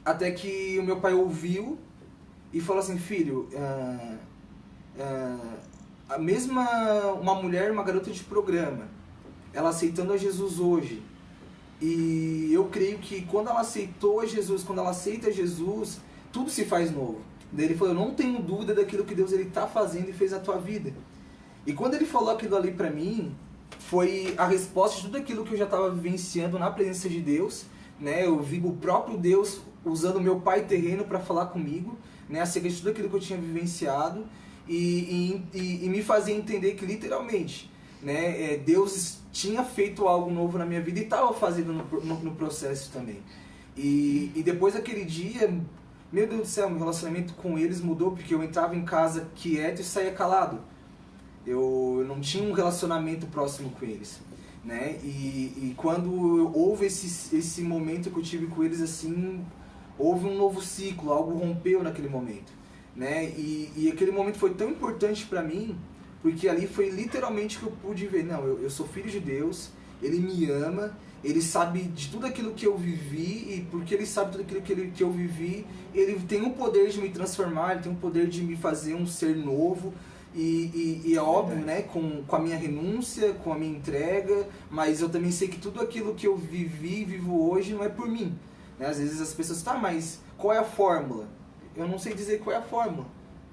Até que o meu pai ouviu e falou assim, filho, uma mulher, uma garota de programa, ela aceitando a Jesus hoje, e eu creio que quando ela aceitou a Jesus, quando ela aceita Jesus, tudo se faz novo. Daí ele falou, eu não tenho dúvida daquilo que Deus está fazendo e fez na tua vida. E quando ele falou aquilo ali pra mim, foi a resposta de tudo aquilo que eu já estava vivenciando na presença de Deus, né? Eu vi o próprio Deus usando o meu pai terreno para falar comigo, né? Acerca de tudo aquilo que eu tinha vivenciado e me fazer entender que literalmente, né? Deus tinha feito algo novo na minha vida e estava fazendo no processo também. E depois daquele dia, meu Deus do céu, meu relacionamento com eles mudou, porque eu entrava em casa quieto e saía calado. Eu não tinha um relacionamento próximo com eles, né? E quando houve esse momento que eu tive com eles, assim, houve um novo ciclo, algo rompeu naquele momento, né? E aquele momento foi tão importante para mim, porque ali foi literalmente que eu pude ver, não, eu sou filho de Deus, Ele me ama, Ele sabe de tudo aquilo que eu vivi, e porque Ele sabe tudo aquilo que eu vivi, Ele tem o poder de me transformar, Ele tem o poder de me fazer um ser novo. E é óbvio, né, com a minha renúncia, com a minha entrega, mas eu também sei que tudo aquilo que eu vivi e vivo hoje não é por mim, né? Às vezes as pessoas, tá, mas qual é a fórmula? Eu não sei dizer qual é a fórmula,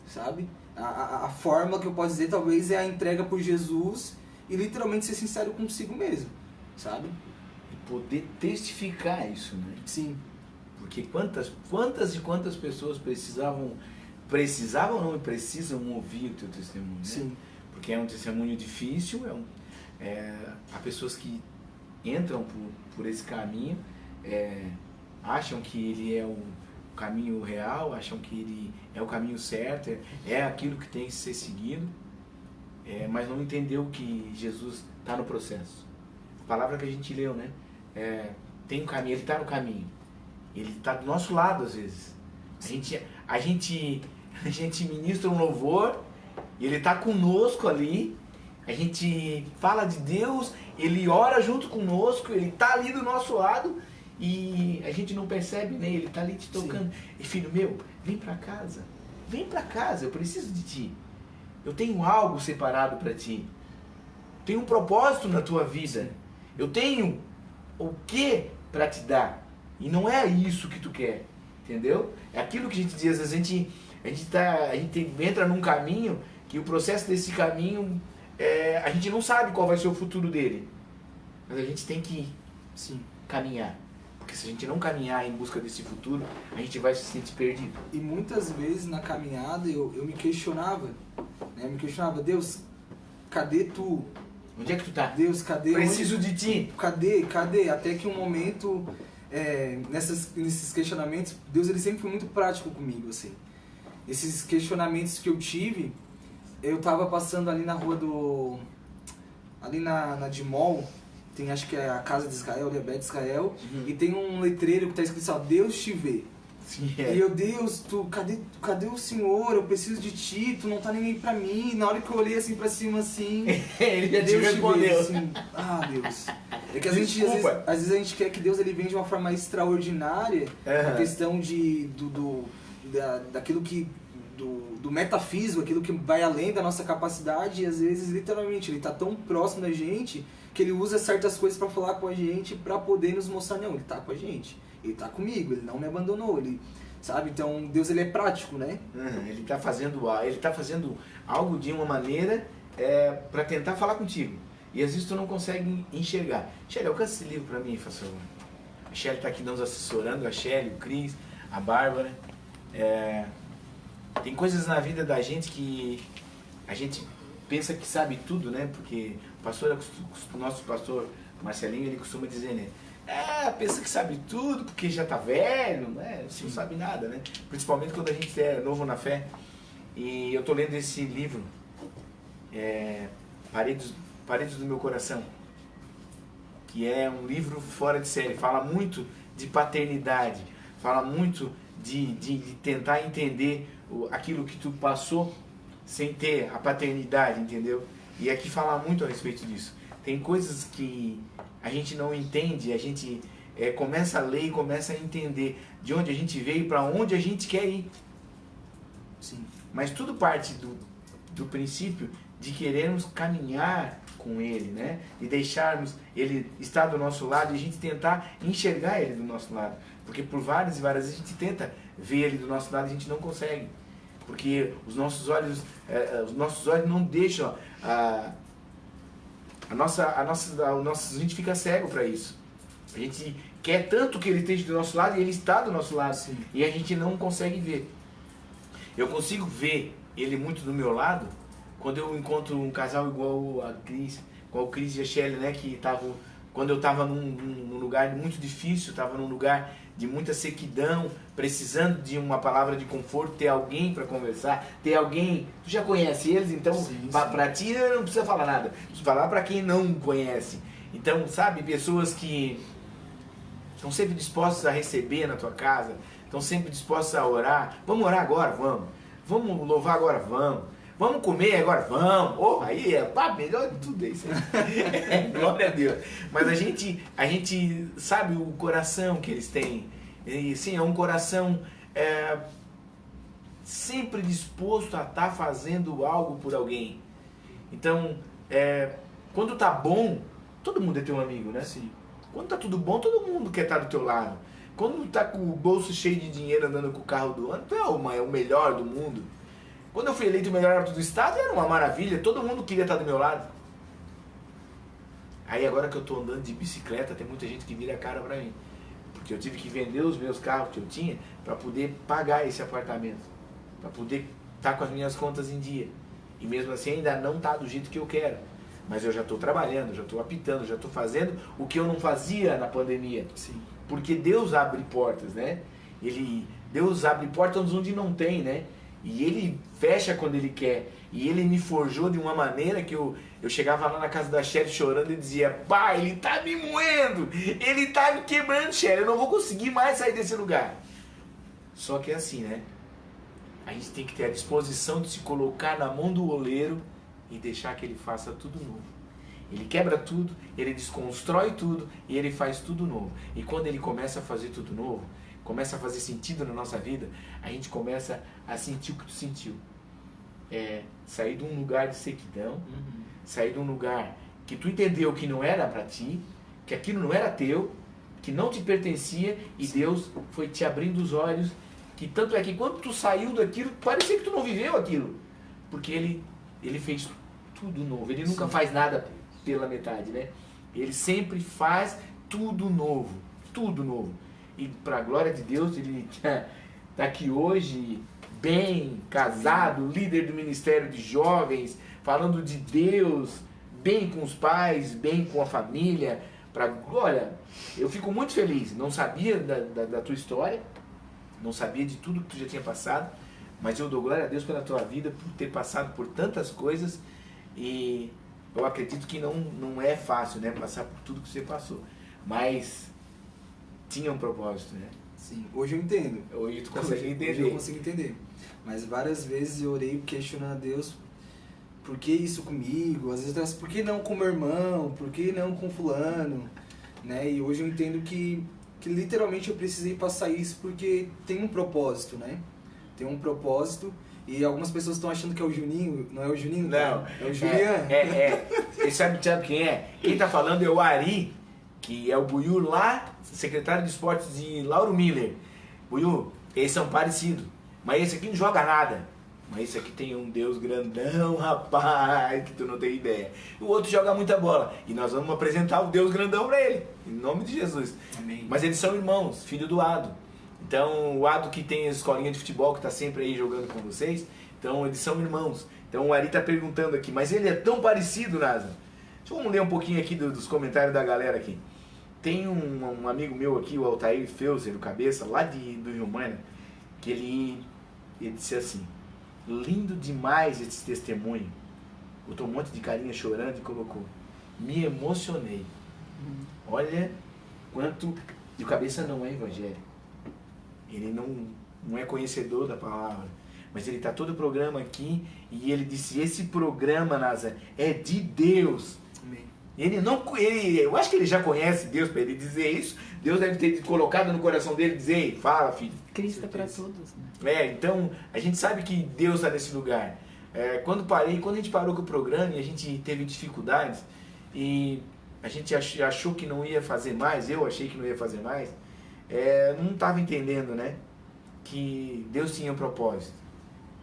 sabe? A fórmula que eu posso dizer talvez é a entrega por Jesus e literalmente ser sincero consigo mesmo, sabe? E poder testificar isso, né? Sim. Porque quantas e quantas pessoas precisavam não e precisam ouvir o teu testemunho, né? Sim. Porque é um testemunho difícil, há pessoas que entram por esse caminho, acham que ele é o caminho real, acham que ele é o caminho certo, é aquilo que tem que ser seguido, mas não entendeu que Jesus está no processo. A palavra que a gente leu, né? Tem um caminho, ele está no caminho, ele está do nosso lado às vezes. A gente ministra um louvor e ele está conosco ali, a gente fala de Deus, ele ora junto conosco, ele está ali do nosso lado e a gente não percebe, né? Ele está ali te tocando. Sim. E filho meu, vem para casa, eu preciso de ti, eu tenho algo separado para ti, tenho um propósito na tua vida, eu tenho o que para te dar e não é isso que tu quer, entendeu? É aquilo que a gente diz, às vezes a gente entra num caminho que o processo desse caminho, a gente não sabe qual vai ser o futuro dele. Mas a gente tem que caminhar. Porque se a gente não caminhar em busca desse futuro, a gente vai se sentir perdido. E muitas vezes na caminhada eu me questionava, né? Eu me questionava, Deus, cadê tu? Onde é que tu tá? Deus, cadê? Preciso de ti. Cadê? Até que um momento, nesses questionamentos, Deus ele sempre foi muito prático comigo, assim. Esses questionamentos que eu tive, eu tava passando ali na rua ali na Dimol, tem acho que é a Casa de Israel, ali a Bet Israel, e tem um letreiro que tá escrito assim, ó, Deus te vê. Sim, E eu, Deus, cadê o Senhor? Eu preciso de ti, tu não tá nem aí pra mim. Na hora que eu olhei assim pra cima, assim, ele já Deus te respondeu. Assim, Deus. É que às vezes a gente quer que Deus ele venha de uma forma extraordinária, a questão daquilo que do metafísico, aquilo que vai além da nossa capacidade, e às vezes literalmente ele está tão próximo da gente que ele usa certas coisas para falar com a gente, para poder nos mostrar, não, ele está com a gente, ele está comigo, ele não me abandonou, ele, sabe? Então Deus ele é prático, né? Ele está fazendo algo de uma maneira para tentar falar contigo, e às vezes tu não consegue enxergar. Shelly, alcança esse livro para mim, faz favor. A Shelly está aqui nos assessorando, a Shelly, o Cris, a Bárbara. Tem coisas na vida da gente que a gente pensa que sabe tudo, né? Porque o nosso pastor Marcelinho, ele costuma dizer, né? Pensa que sabe tudo porque já tá velho, né? Você não sabe nada, né? Principalmente quando a gente é novo na fé. E eu tô lendo esse livro, Paredes do Meu Coração, que é um livro fora de série. Fala muito de paternidade, fala muito de tentar entender aquilo que tu passou sem ter a paternidade, entendeu? E aqui fala muito a respeito disso. Tem coisas que a gente não entende, a gente começa a ler e começa a entender de onde a gente veio e para onde a gente quer ir. Sim. Mas tudo parte do princípio de querermos caminhar com Ele, né? E deixarmos Ele estar do nosso lado e a gente tentar enxergar Ele do nosso lado. Porque por várias e várias vezes a gente tenta ver Ele do nosso lado e a gente não consegue. Porque os nossos olhos não deixam a gente fica cego para isso. A gente quer tanto que ele esteja do nosso lado e ele está do nosso lado. Sim. E a gente não consegue ver. Eu consigo ver ele muito do meu lado quando eu encontro um casal igual o Cris e a Shelly, né? Que estavam, quando eu estava num lugar muito difícil, estava num lugar de muita sequidão, precisando de uma palavra de conforto, ter alguém para conversar, ter alguém. Tu já conhece eles, então para ti não precisa falar nada. Precisa falar para quem não conhece. Então, sabe, pessoas que estão sempre dispostas a receber na tua casa, estão sempre dispostas a orar. Vamos orar agora? Vamos. Vamos louvar agora? Vamos. Vamos comer agora? Vamos. Oh, aí é melhor de tudo isso. Glória a Deus. Mas a gente sabe o coração que eles têm. E, sim, é um coração sempre disposto a estar fazendo algo por alguém. Então, quando tá bom, todo mundo é teu amigo, né? Sim. Quando tá tudo bom, todo mundo quer estar do teu lado. Quando tá com o bolso cheio de dinheiro, andando com o carro do ano, tu é o melhor do mundo. Quando eu fui eleito o melhor árbitro do estado, era uma maravilha, todo mundo queria estar do meu lado. Aí agora que eu tô andando de bicicleta, tem muita gente que vira a cara pra mim. Porque eu tive que vender os meus carros que eu tinha para poder pagar esse apartamento. Para poder estar com as minhas contas em dia. E mesmo assim ainda não tá do jeito que eu quero. Mas eu já estou trabalhando, já estou apitando, já estou fazendo o que eu não fazia na pandemia. Sim. Porque Deus abre portas, né? Deus abre portas onde não tem, né? E Ele fecha quando Ele quer. E Ele me forjou de uma maneira que eu chegava lá na casa da Shelly chorando e dizia: pai, Ele tá me moendo, Ele tá me quebrando, Shelly, eu não vou conseguir mais sair desse lugar. Só que é assim, né? A gente tem que ter a disposição de se colocar na mão do oleiro e deixar que Ele faça tudo novo. Ele quebra tudo, Ele desconstrói tudo e Ele faz tudo novo. E quando Ele começa a fazer tudo novo, começa a fazer sentido na nossa vida, a gente começa a sentir o que tu sentiu. Sair de um lugar de sequidão, sair de um lugar que tu entendeu que não era para ti, que aquilo não era teu, que não te pertencia, e Deus foi te abrindo os olhos, que tanto é que quando tu saiu daquilo, parecia que tu não viveu aquilo, porque Ele fez tudo novo. Ele nunca faz nada pela metade, né? Ele sempre faz tudo novo, tudo novo. E para a glória de Deus, ele está aqui hoje, bem, casado, líder do Ministério de Jovens, falando de Deus, bem com os pais, bem com a família. Olha, eu fico muito feliz. Não sabia da tua história, não sabia de tudo que tu já tinha passado, mas eu dou glória a Deus pela tua vida, por ter passado por tantas coisas, e eu acredito que não é fácil, né, passar por tudo que você passou, mas tinha um propósito, né? Sim, hoje eu entendo. Hoje tu consegue entender. Hoje eu consigo entender. Mas várias vezes eu orei questionando a Deus, por que isso comigo? Às vezes, por que não com meu irmão? Por que não com fulano? Né? E hoje eu entendo que literalmente eu precisei passar isso porque tem um propósito, né? Tem um propósito. E algumas pessoas estão achando que é o Juninho, não é o Juninho? Não, é o Julian. Você sabe quem é? Quem tá falando é o Ari, que é o Buiú lá, secretário de esportes de Lauro Miller. Buiú, eles são parecidos, mas esse aqui não joga nada. Mas esse aqui tem um Deus grandão, rapaz, que tu não tem ideia. O outro joga muita bola. E nós vamos apresentar o Deus grandão pra ele, em nome de Jesus. Amém. Mas eles são irmãos, filho do Ado. Então, o Ado que tem a escolinha de futebol, que está sempre aí jogando com vocês, então eles são irmãos. Então o Ari está perguntando aqui, mas ele é tão parecido, Nasa? Deixa eu ler um pouquinho aqui dos comentários da galera aqui. Tem um amigo meu aqui, o Altair Felser, do Cabeça, lá do Rio Mano, que ele disse assim: lindo demais esse testemunho. Botou um monte de carinha chorando e colocou: me emocionei. Olha quanto... E o Cabeça não é evangélico. Ele não é conhecedor da palavra, mas ele está todo o programa aqui e ele disse: esse programa, Nasa, é de Deus. Amém. Eu acho que ele já conhece Deus para ele dizer isso. Deus deve ter colocado no coração dele dizer: fala, filho. Cristo é para todos, né? Então a gente sabe que Deus está nesse lugar. Quando a gente parou com o programa e a gente teve dificuldades e a gente achou que não ia fazer mais, eu achei que não ia fazer mais, não estava entendendo, né, que Deus tinha um propósito.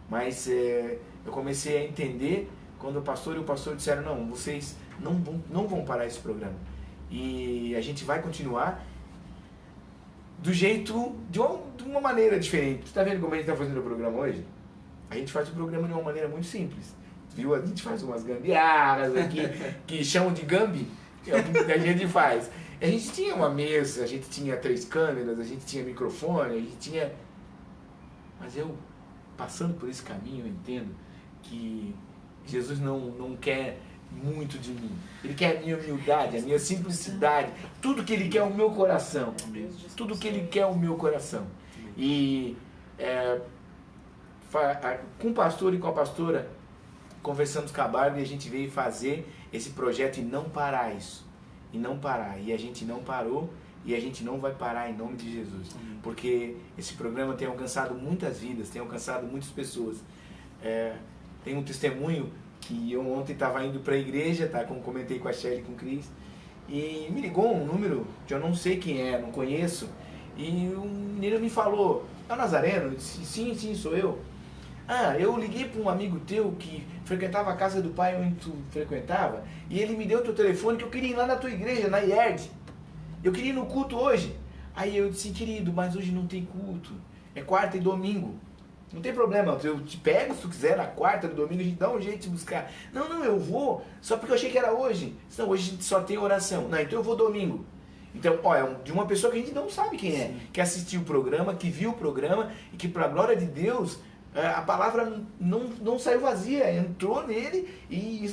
Mas eu comecei a entender quando o pastor e o pastor disseram, não, vocês não vão parar esse programa. E a gente vai continuar do jeito, de uma maneira diferente. Você tá vendo como a gente está fazendo o programa hoje? A gente faz o programa de uma maneira muito simples. Viu? A gente faz umas gambiarras aqui, que chamam de gambi, que é o que a gente faz. A gente tinha uma mesa, a gente tinha 3 câmeras, a gente tinha microfone, a gente tinha... Mas eu, passando por esse caminho, eu entendo que Jesus não quer muito de mim. Ele quer a minha humildade, a minha simplicidade. Tudo que Ele quer é o meu coração. Tudo que Ele quer é o meu coração. E com o pastor e com a pastora, conversamos com a Bárbara e a gente veio fazer esse projeto e não parar isso. E não parar. E a gente não parou e a gente não vai parar em nome de Jesus. Porque esse programa tem alcançado muitas vidas, tem alcançado muitas pessoas. Tem um testemunho que eu ontem estava indo para a igreja, tá? Como comentei com a Shelly e com o Cris, e me ligou um número que eu não sei quem é, não conheço, e o menino me falou, é o Nazareno? Eu disse, sim, sou eu. Ah, eu liguei para um amigo teu que frequentava a casa do pai onde tu frequentava, e ele me deu o teu telefone que eu queria ir lá na tua igreja, na IERD. Eu queria ir no culto hoje. Aí eu disse, querido, mas hoje não tem culto, é quarta e domingo. Não tem problema, eu te pego se tu quiser, na quarta, no domingo, a gente dá um jeito de buscar. Não, eu vou, só porque eu achei que era hoje. Não, hoje a gente só tem oração. Não, então eu vou domingo. Então, ó, é de uma pessoa que a gente não sabe quem é, que assistiu o programa, que viu o programa, e que, para a glória de Deus, a palavra não saiu vazia, entrou nele, e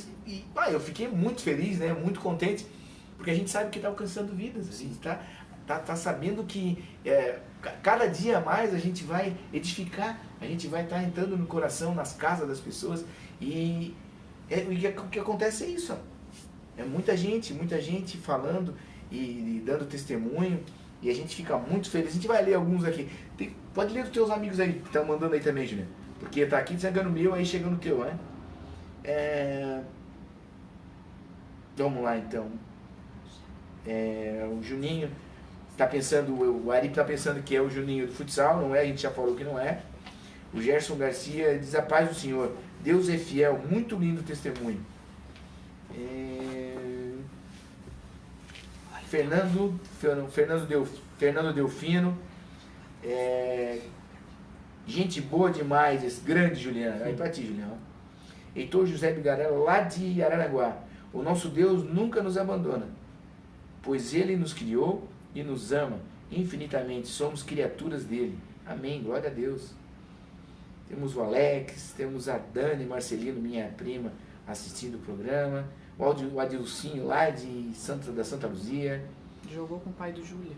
eu fiquei muito feliz, né, muito contente, porque a gente sabe que está alcançando vidas, a gente tá sabendo que cada dia mais a gente vai edificar, a gente vai estar entrando no coração, nas casas das pessoas, e o que acontece é isso, ó. É muita gente falando e dando testemunho, e a gente fica muito feliz. A gente vai ler alguns aqui. Pode ler dos teus amigos aí, que estão mandando aí também, Juliano, porque tá aqui chegando o meu, aí chega no teu, né? Vamos lá então. O Juninho está pensando, o Ari está pensando que é o Juninho do futsal, não é, a gente já falou que não é. O Gerson Garcia diz, a paz do Senhor, Deus é fiel, muito lindo testemunho. Fernando Delfino, gente boa demais, esse grande Juliano, aí pra ti, Juliano. Heitor José Bigarella, lá de Araranguá, o nosso Deus nunca nos abandona, pois Ele nos criou e nos ama infinitamente, somos criaturas dele. Amém, glória a Deus. Temos o Alex, temos a Dani Marcelino, minha prima, assistindo o programa, o Adilcinho lá da Santa Luzia. Jogou com o pai do Júlia.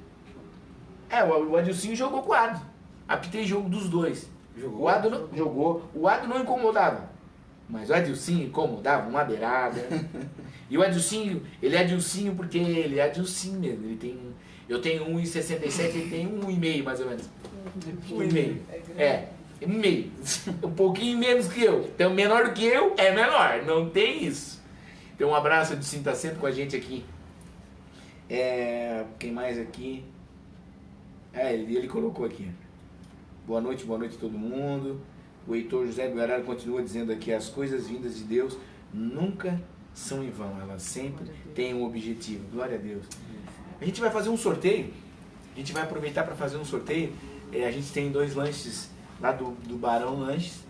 O Adilcinho jogou com o Ado. Apitei jogo dos dois. O Ado não jogou, o Ado não incomodava, mas o Adilcinho incomodava uma beirada. E o Adilcinho, ele é Adilcinho porque ele é Adilcinho mesmo. Eu tenho 1,67, ele tem 1,5 mais ou menos. 1,5. 1,5. Um pouquinho menos que eu. Então, menor do que eu é menor. Não tem isso. Então, um abraço, Adilcinho, tá sempre com a gente aqui. Quem mais aqui? Ele colocou aqui. Boa noite a todo mundo. O Heitor José Guarara continua dizendo aqui, as coisas vindas de Deus nunca são em vão, elas sempre têm um objetivo. Glória a Deus. A gente vai fazer um sorteio, a gente vai aproveitar para fazer um sorteio. A gente tem 2 lanches lá do Barão Lanches,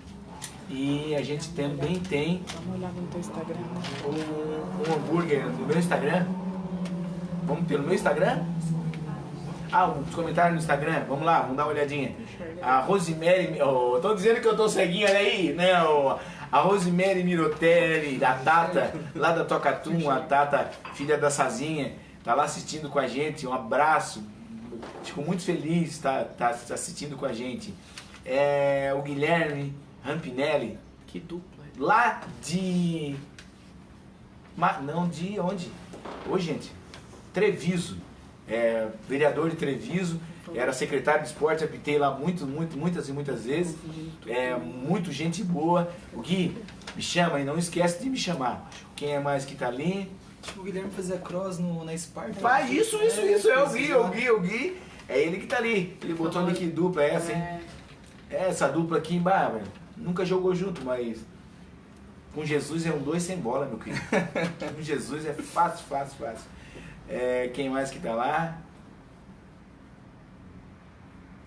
e a gente também tem no teu Instagram, um hambúrguer no meu Instagram. Vamos pelo meu Instagram? Os comentários no Instagram, vamos lá, vamos dar uma olhadinha. A Rosemary, tô dizendo que eu tô ceguinha, olha aí, não. A Rosemary Mirotelli, da Tata, lá da Tocatum, a Tata, filha da Sazinha, tá lá assistindo com a gente, um abraço, fico muito feliz, tá assistindo com a gente. O Guilherme Rampinelli, que dupla, lá de... Não, de onde? Ô, gente, Treviso, vereador de Treviso, era secretário de esporte, apitei lá muitas vezes, muito gente boa. O Gui, me chama e não esquece de me chamar. Quem é mais que tá ali? Tipo, o Guilherme fazia cross na Esparta. Faz isso, é o Gui, é ele que tá ali. Ele botou ali que dupla é essa, hein? Essa dupla aqui, velho, nunca jogou junto, mas Com Jesus é um 2 sem bola, meu querido. Com Jesus é fácil, fácil, fácil. Quem mais que tá lá?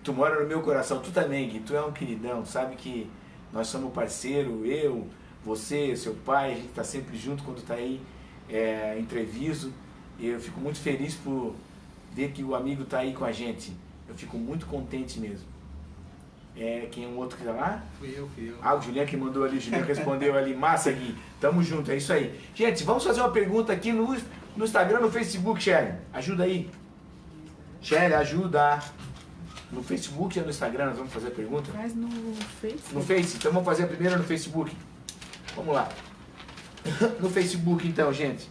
Tu mora no meu coração, tu também, Gui, tu é um queridão, sabe que nós somos parceiro, eu, você, seu pai, a gente tá sempre junto quando tá aí em Treviso. Eu fico muito feliz por ver que o amigo tá aí com a gente. Eu fico muito contente mesmo. Quem é um outro que tá lá? Fui eu. Ah, o Juliano que mandou ali, o Juliano respondeu ali. Massa, Gui. Tamo junto, é isso aí. Gente, vamos fazer uma pergunta aqui no Instagram, no Facebook, Shelly. Ajuda aí. Shelly, ajuda. No Facebook e no Instagram nós vamos fazer a pergunta? Faz no Facebook. No Face, então vamos fazer a primeira no Facebook. Vamos lá. No Facebook então, gente.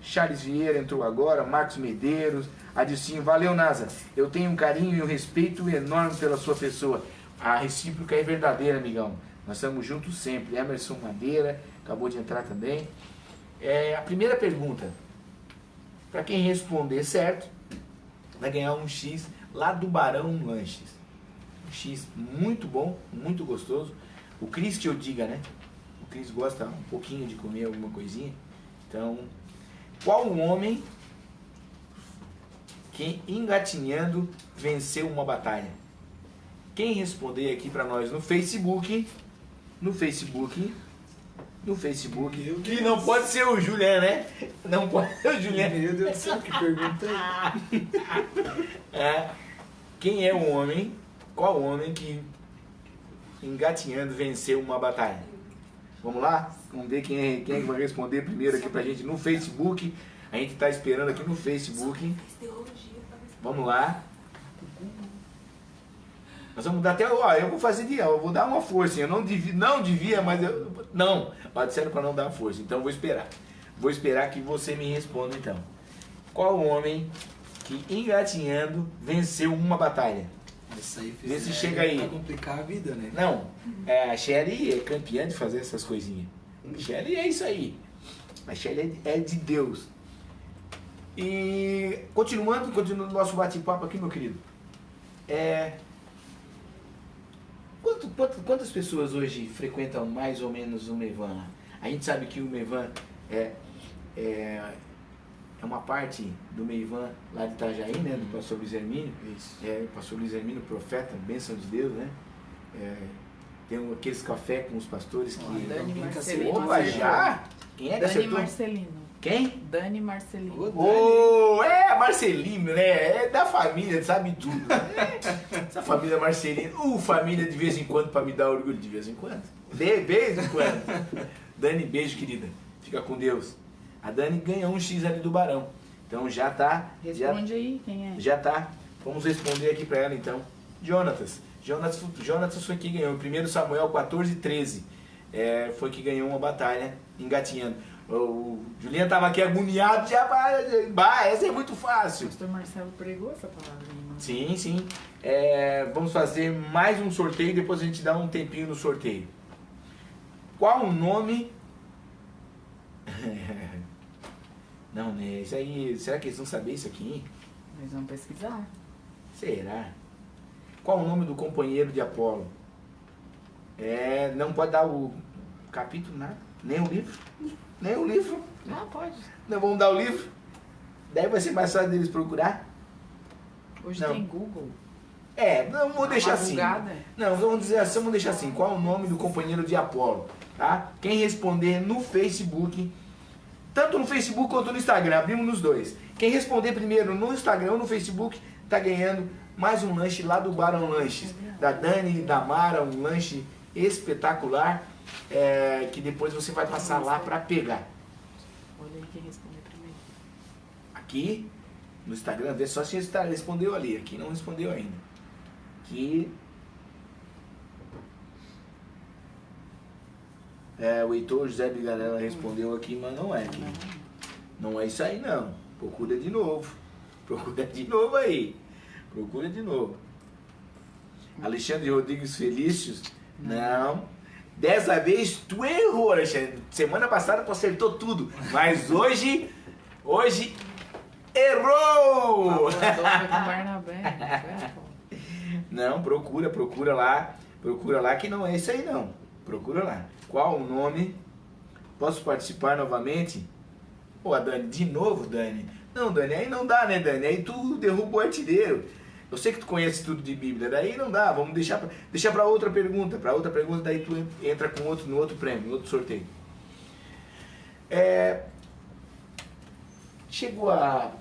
Charles Vieira entrou agora, Marcos Medeiros, Adilcinho, valeu NASA. Eu tenho um carinho e um respeito enorme pela sua pessoa. A recíproca é verdadeira, amigão. Nós estamos juntos sempre. Emerson Madeira, acabou de entrar também. A primeira pergunta, para quem responder certo, vai ganhar um X lá do Barão Lanches. Um X muito bom, muito gostoso. O Cris que eu diga, né? O Cris gosta um pouquinho de comer alguma coisinha. Então, qual o homem que engatinhando venceu uma batalha? Quem responder aqui pra nós no Facebook, que não pode ser o Juliano, né? Não pode ser o Juliano. Meu Deus do céu, que pergunta aí. Quem é o homem, qual homem que engatinhando venceu uma batalha? Vamos lá? Vamos ver quem vai responder primeiro aqui pra gente no Facebook. A gente tá esperando aqui no Facebook. Vamos lá. Nós vamos dar até, eu vou fazer eu vou dar uma força. Eu não devia, mas não, disseram para não dar força. Então eu vou esperar. Vou esperar que você me responda então. Qual homem que engatinhando venceu uma batalha? Isso aí Vê se chega aí. Pra complicar a vida, né? Não, a Shelly é campeã de fazer essas coisinhas. A Shelly é isso aí. A Shelly é de Deus. E continuando o nosso bate-papo aqui, meu querido. Quantas pessoas hoje frequentam mais ou menos o Mevan? A gente sabe que o Mevan é uma parte do Mevan lá de Itajaí, né? Do pastor Luiz Hermínio. Isso. O pastor Luiz Hermínio, profeta, bênção de Deus, né? Tem aqueles café com os pastores que... Dani Brinca Marcelino. Opa, já? Quem é que Dani acertou? Marcelino. Quem? Dani Marcelino. Marcelino, né? É da família, sabe tudo. Essa família Marcelino. Família de vez em quando pra me dar orgulho. De vez em quando. De vez em quando. Dani, beijo, querida. Fica com Deus. A Dani ganhou um X ali do Barão. Então já tá. Responde aí quem é. Já tá. Vamos responder aqui pra ela então. Jonatas foi quem ganhou. 1 Samuel 14:13. Foi que ganhou uma batalha engatinhando. O Juliano tava aqui agoniado, essa é muito fácil. O pastor Marcelo pregou essa palavra aí, né? Sim. Vamos fazer mais um sorteio e depois a gente dá um tempinho no sorteio. Qual o nome... Não, né? Isso aí... Será que eles vão saber isso aqui? Nós vamos pesquisar. Será? Qual o nome do companheiro de Apolo? Não pode dar o capítulo, nada. Nem o livro. Ah, pode. Não vamos dar o livro. Daí vai ser mais fácil deles procurar. Hoje Não. tem Google. Não, vamos deixar assim. Madrugada. Não, vamos dizer assim, vamos deixar assim. Qual o nome do companheiro de Apolo? Tá? Quem responder no Facebook, tanto no Facebook quanto no Instagram, abrimos nos dois. Quem responder primeiro no Instagram ou no Facebook, tá ganhando mais um lanche lá do Barão Lanches. Da Dani e da Mara, um lanche espetacular, que depois você vai passar lá para pegar. Olha aí quem responder primeiro. Aqui no Instagram, vê só se respondeu ali. Aqui não respondeu ainda. Aqui. O Heitor José Bigarella respondeu aqui, mas não é aqui. Não é isso aí não. Procura de novo. Procura de novo aí. Procura de novo. Alexandre Rodrigues Felícios. Não. Dessa vez tu errou, Alexandre. Semana passada tu acertou tudo. Mas hoje errou! Foi com Barnabé. Não, procura lá. Procura lá que não é isso aí não. Procura lá. Qual o nome Posso participar novamente? Pô, Dani, de novo, Dani? Não, Dani, aí não dá, né, Dani? Aí tu derruba o artilheiro. Eu sei que tu conhece tudo de Bíblia, daí não dá, vamos deixar para outra pergunta. Para outra pergunta, daí tu entra com no outro prêmio, no outro sorteio. Chegou a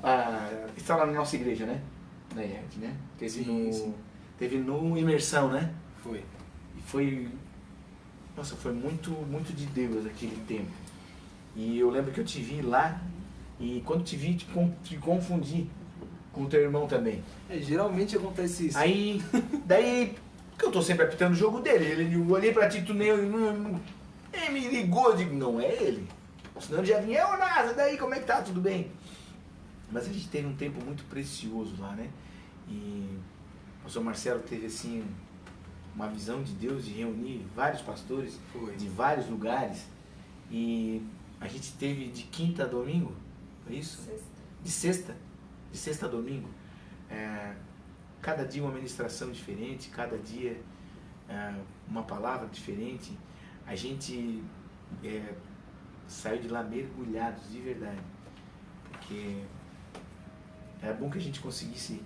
estar lá na nossa igreja, né? Na IERT, né? Teve no Imersão, né? Foi. E foi... Nossa, foi muito, muito de Deus aquele tempo. E eu lembro que eu te vi lá, e quando te vi, te confundi com o teu irmão também. Geralmente acontece isso. Aí, daí, porque eu tô sempre apitando o jogo dele, eu olhei pra ti, tu nem... Ele me ligou, eu digo, não é ele. Senão ele já vinha, ô Nasa, daí como é que tá, tudo bem? Mas a gente teve um tempo muito precioso lá, né? E o pastor Marcelo teve, assim, uma visão de Deus de reunir vários pastores de vários lugares. E a gente teve de quinta a domingo, foi isso? Sexta. De sexta a domingo. Cada dia uma ministração diferente, cada dia uma palavra diferente. A gente saiu de lá mergulhados de verdade. Porque era bom que a gente conseguisse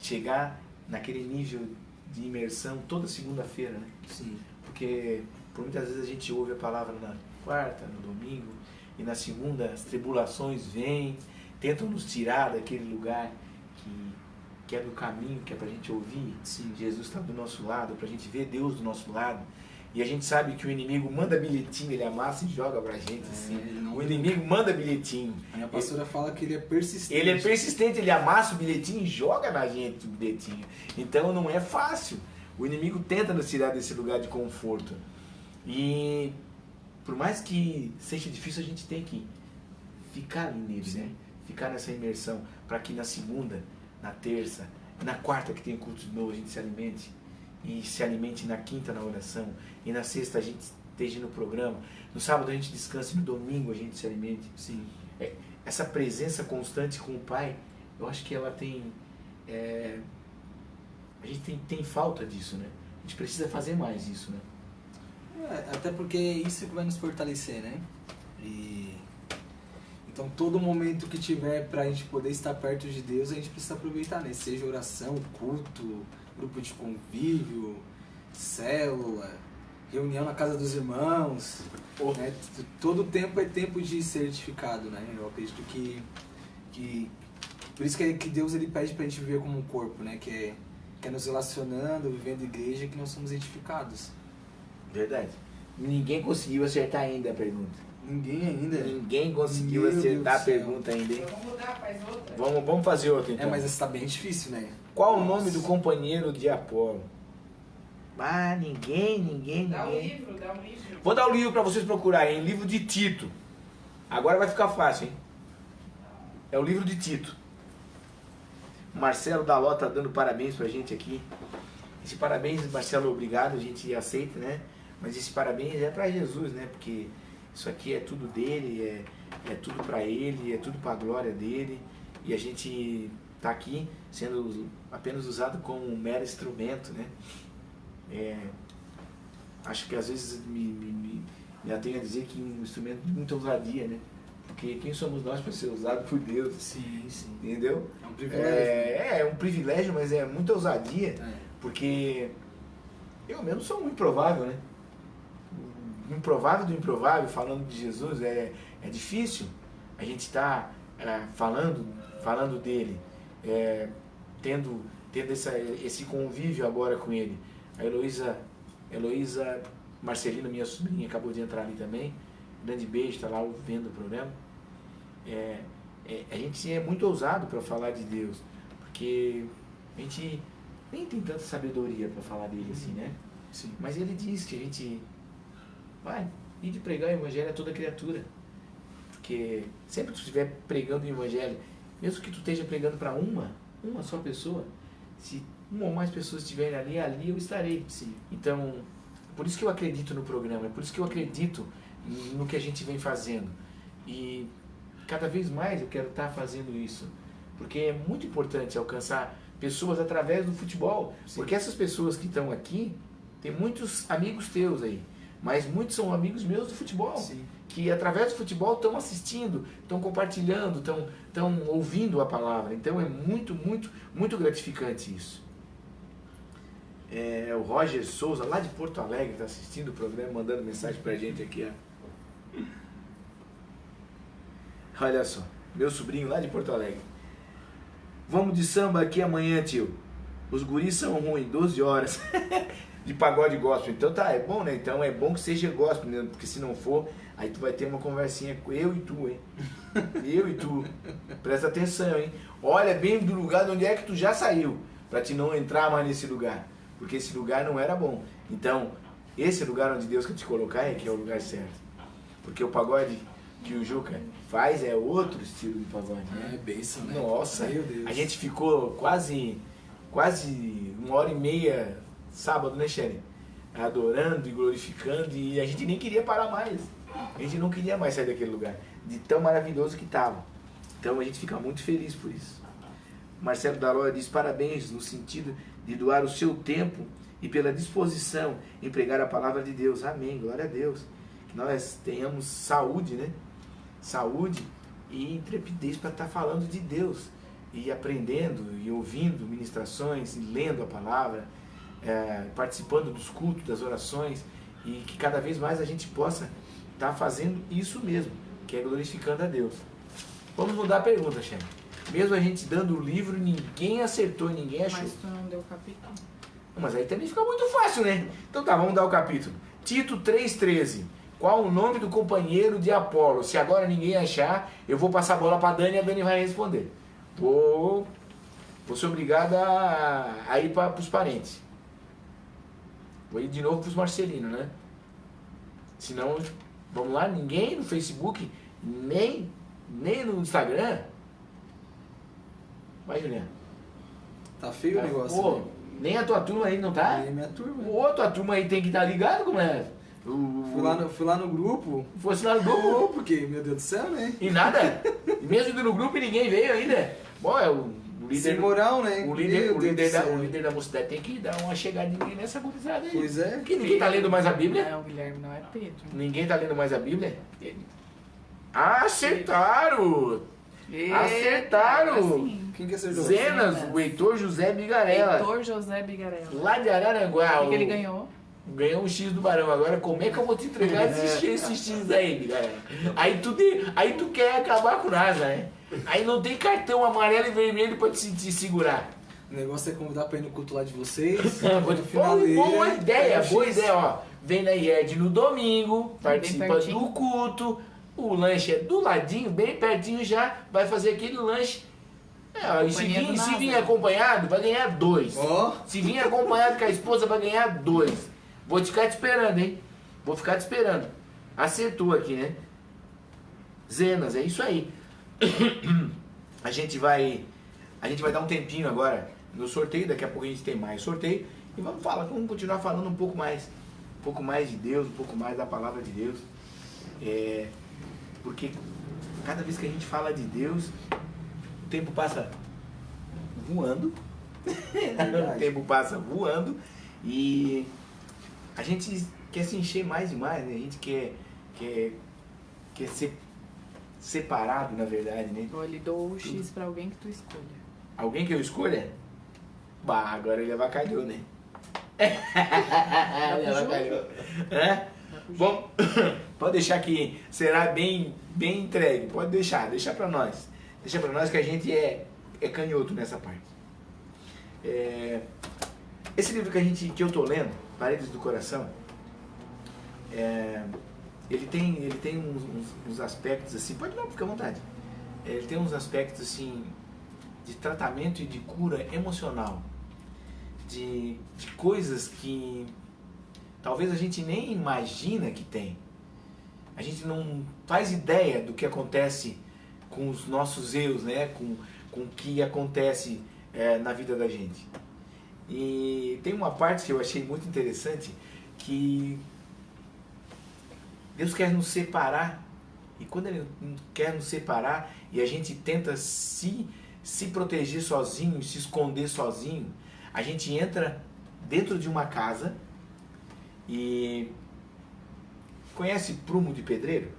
chegar naquele nível de imersão toda segunda-feira, né? Sim. Porque por muitas vezes a gente ouve a palavra na quarta, no domingo, e na segunda as tribulações vêm, tentam nos tirar daquele lugar que é do caminho, que é pra gente ouvir. Sim. Jesus está do nosso lado, pra gente ver Deus do nosso lado. E a gente sabe que o inimigo manda bilhetinho, ele amassa e joga pra gente, assim. O inimigo manda bilhetinho. A minha pastora fala que ele é persistente. Ele é persistente, ele amassa o bilhetinho e joga na gente o bilhetinho. Então não é fácil. O inimigo tenta nos tirar desse lugar de conforto. E por mais que seja difícil, a gente tem que ficar ali nele, né? Ficar nessa imersão, para que na segunda, na terça, na quarta que tem culto de novo, a gente se alimente. E se alimente na quinta na oração. E na sexta a gente esteja no programa. No sábado a gente descanse, no domingo a gente se alimente. Sim. Essa presença constante com o Pai, eu acho que ela tem... a gente tem falta disso, né? A gente precisa fazer mais isso, né? Até porque é isso que vai nos fortalecer, né? Então todo momento que tiver pra gente poder estar perto de Deus, a gente precisa aproveitar, né? Seja oração, culto, grupo de convívio, célula, reunião na casa dos irmãos, né? Todo tempo é tempo de ser edificado, né? Eu acredito que por isso que Deus ele pede pra gente viver como um corpo, né? Que é nos relacionando, vivendo igreja, que nós somos edificados. Verdade. Ninguém conseguiu acertar ainda a pergunta. Ninguém ainda. Ninguém conseguiu Meu acertar a Deus do céu. pergunta ainda, hein? Vamos mudar, faz outra. Vamos fazer outra então. Mas essa tá bem difícil, né? Qual o nome do companheiro de Apolo? Ah, ninguém. Dá um livro. Vou dar o livro para vocês procurarem, livro de Tito. Agora vai ficar fácil, hein? É o livro de Tito. O Marcelo Daló tá dando parabéns pra gente aqui. Esse parabéns, Marcelo, obrigado, a gente aceita, né? Mas esse parabéns é para Jesus, né? Porque isso aqui é tudo dele, é tudo para ele, é tudo para a glória dele. E a gente tá aqui sendo apenas usado como um mero instrumento, né? Acho que às vezes me atenho a dizer que um instrumento de muita ousadia, né? Porque quem somos nós para ser usado por Deus? Sim. Entendeu? É um privilégio. É um privilégio, mas é muita ousadia. Porque eu mesmo sou um improvável, né? O improvável do improvável, falando de Jesus, é difícil. A gente está falando dele, tendo esse convívio agora com ele. A Heloísa Marcelina, minha sobrinha, acabou de entrar ali também. Grande beijo, está lá vendo o programa. A gente é muito ousado para falar de Deus, porque a gente nem tem tanta sabedoria para falar dele assim, né? Sim. Mas ele diz que a gente vai ir de pregar o evangelho a toda criatura. Porque sempre que tu estiver pregando o evangelho, mesmo que tu esteja pregando para uma só pessoa, se uma ou mais pessoas estiverem ali eu estarei. Sim. Então, por isso que eu acredito no programa, é por isso que eu acredito no que a gente vem fazendo. E cada vez mais eu quero estar fazendo isso. Porque é muito importante alcançar pessoas através do futebol. Sim. Porque essas pessoas que estão aqui, tem muitos amigos teus aí. mas muitos são amigos meus do futebol. Sim. Que através do futebol estão assistindo, estão compartilhando, estão ouvindo a palavra. Então é muito, muito, muito gratificante isso. O Roger Souza, lá de Porto Alegre, está assistindo o programa, mandando mensagem pra gente aqui. Ó. Olha só, meu sobrinho lá de Porto Alegre. Vamos de samba aqui amanhã, tio. Os guris são ruins, 12 horas de pagode gospel. Então tá, é bom, né? Então é bom que seja gospel, né? Porque se não for, aí tu vai ter uma conversinha com eu e tu, hein? Eu e tu. Presta atenção, hein? Olha bem do lugar de onde é que tu já saiu, pra te não entrar mais nesse lugar. Porque esse lugar não era bom. Então, esse lugar onde Deus quer te colocar é que é o lugar certo. Porque o pagode que o Juca faz é outro estilo de pagode, né? É bênção, né? Nossa, Meu Deus. a gente ficou quase 1h30 sábado, né, Xene? Adorando e glorificando, e a gente nem queria parar mais. A gente não queria mais sair daquele lugar, de tão maravilhoso que estava. Então a gente fica muito feliz por isso. Marcelo Dalóia diz parabéns no sentido de doar o seu tempo e pela disposição em pregar a palavra de Deus. Amém, glória a Deus. Que nós tenhamos saúde, né? Saúde e intrepidez para estar falando de Deus e aprendendo e ouvindo ministrações e lendo a palavra, participando dos cultos, das orações, e que cada vez mais a gente possa estar fazendo isso mesmo, que é glorificando a Deus. Vamos mudar a pergunta, Xena. Mesmo a gente dando o livro, ninguém acertou, ninguém achou. Mas tu não deu o capítulo? Mas aí também fica muito fácil, né? Então tá, vamos dar o capítulo. Tito 3,13. Qual o nome do companheiro de Apolo? Se agora ninguém achar, eu vou passar a bola para a Dani e a Dani vai responder. Vou ser obrigado a ir para os parentes. Vou ir de novo para os Marcelinos, né? Senão, vamos lá, ninguém no Facebook, nem no Instagram. Vai, Juliana. Tá feio o negócio. Pô, né? nem a tua turma aí não tá? É minha turma. Ô, tua turma aí tem que estar ligado como é. Fui lá no grupo. Fosse lá no grupo. Porque, meu Deus do céu, né? E nada. E mesmo indo no grupo ninguém veio ainda. Bom, é o líder. Sem moral, né? O Meu Deus do céu. líder da mocidade tem que dar uma chegadinha nessa gurizada aí. Pois é. Porque ninguém tá lendo mais a Bíblia. Não, o Guilherme não é Pedro. Ninguém tá lendo mais a Bíblia. Acertaram! Acertaram! Assim, Quem que acertou? Zenas, Zenas. o Heitor José Bigarella. Heitor José Bigarella. Lá de Araranguá. O que ele ganhou? Ganhou um X do Barão. Agora, como é que eu vou te entregar esse X aí, galera? Aí tu quer acabar com nada, né? Aí não tem cartão amarelo e vermelho pra te segurar. O negócio é convidar pra ir no culto lá de vocês. Boa ideia, ó. Vem na IED no domingo, participa pertinho. do culto. O lanche é do ladinho, bem pertinho já. Vai fazer aquele lanche. E se vir acompanhado, vai ganhar 2. Ó. Se vir acompanhado com a esposa, vai ganhar 2. Vou ficar te esperando, hein? Vou ficar te esperando. Acertou aqui, né? Zenas, é isso aí. A gente vai dar um tempinho agora no sorteio. Daqui a pouco a gente tem mais sorteio. E vamos continuar falando um pouco mais. Um pouco mais de Deus, um pouco mais da palavra de Deus. Porque cada vez que a gente fala de Deus, o tempo passa voando. O tempo passa voando. E a gente quer se encher mais e mais, né? A gente quer ser separado, na verdade, né? Ou ele dou o X pra alguém que tu escolha. Alguém que eu escolha? Bah, agora ele avacalhou, né? Ele avacalhou. Bom, pode deixar que será bem entregue. Pode deixar pra nós. Deixa pra nós que a gente é canhoto nessa parte. Esse livro que eu tô lendo, Paredes do Coração, ele tem uns aspectos assim, pode não, fica à vontade. Ele tem uns aspectos assim de tratamento e de cura emocional, de coisas que talvez a gente nem imagina que tem. A gente não faz ideia do que acontece com os nossos erros, né? Com o que acontece na vida da gente. E tem uma parte que eu achei muito interessante, que Deus quer nos separar, e quando Ele quer nos separar e a gente tenta se proteger sozinho, se esconder sozinho, a gente entra dentro de uma casa e Conhece prumo de pedreiro?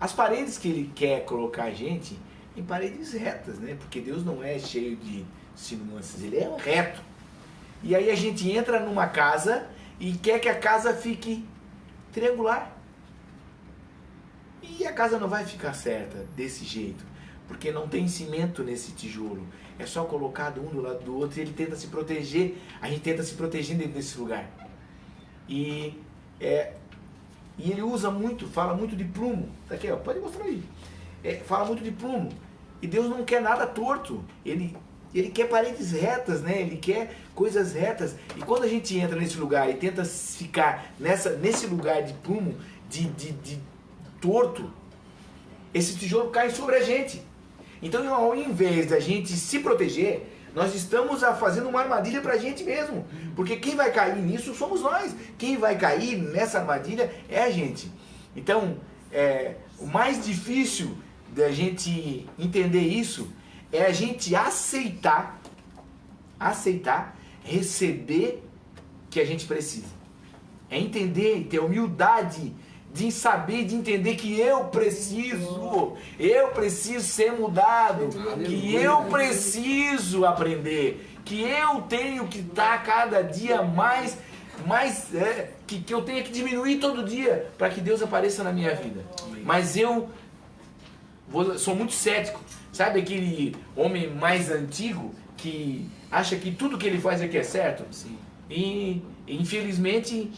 As paredes que ele quer colocar a gente em paredes retas, né? Porque Deus não é cheio de sinuâncias, ele é reto. E aí a gente entra numa casa e quer que a casa fique triangular. E a casa não vai ficar certa desse jeito, porque não tem cimento nesse tijolo. É só colocado um do lado do outro e ele tenta se proteger. A gente tenta se proteger dentro desse lugar. E ele usa muito, fala muito de prumo. Tá aqui, ó, pode mostrar aí. Fala muito de prumo. E Deus não quer nada torto. Ele quer paredes retas, né? Ele quer coisas retas. E quando a gente entra nesse lugar e tenta ficar nesse lugar de prumo, de torto, esse tijolo cai sobre a gente. Então, ao invés da gente se proteger, nós estamos fazendo uma armadilha para a gente mesmo. Porque quem vai cair nisso somos nós. Quem vai cair nessa armadilha é a gente. Então, o mais difícil da gente entender isso é a gente aceitar, receber que a gente precisa. É entender e ter humildade de saber, de entender que eu preciso ser mudado, que eu preciso aprender, que eu tenho que estar cada dia mais que eu tenho que diminuir todo dia para que Deus apareça na minha vida. Mas eu sou muito cético. Sabe aquele homem mais antigo que acha que tudo que ele faz é que é certo? Sim. E infelizmente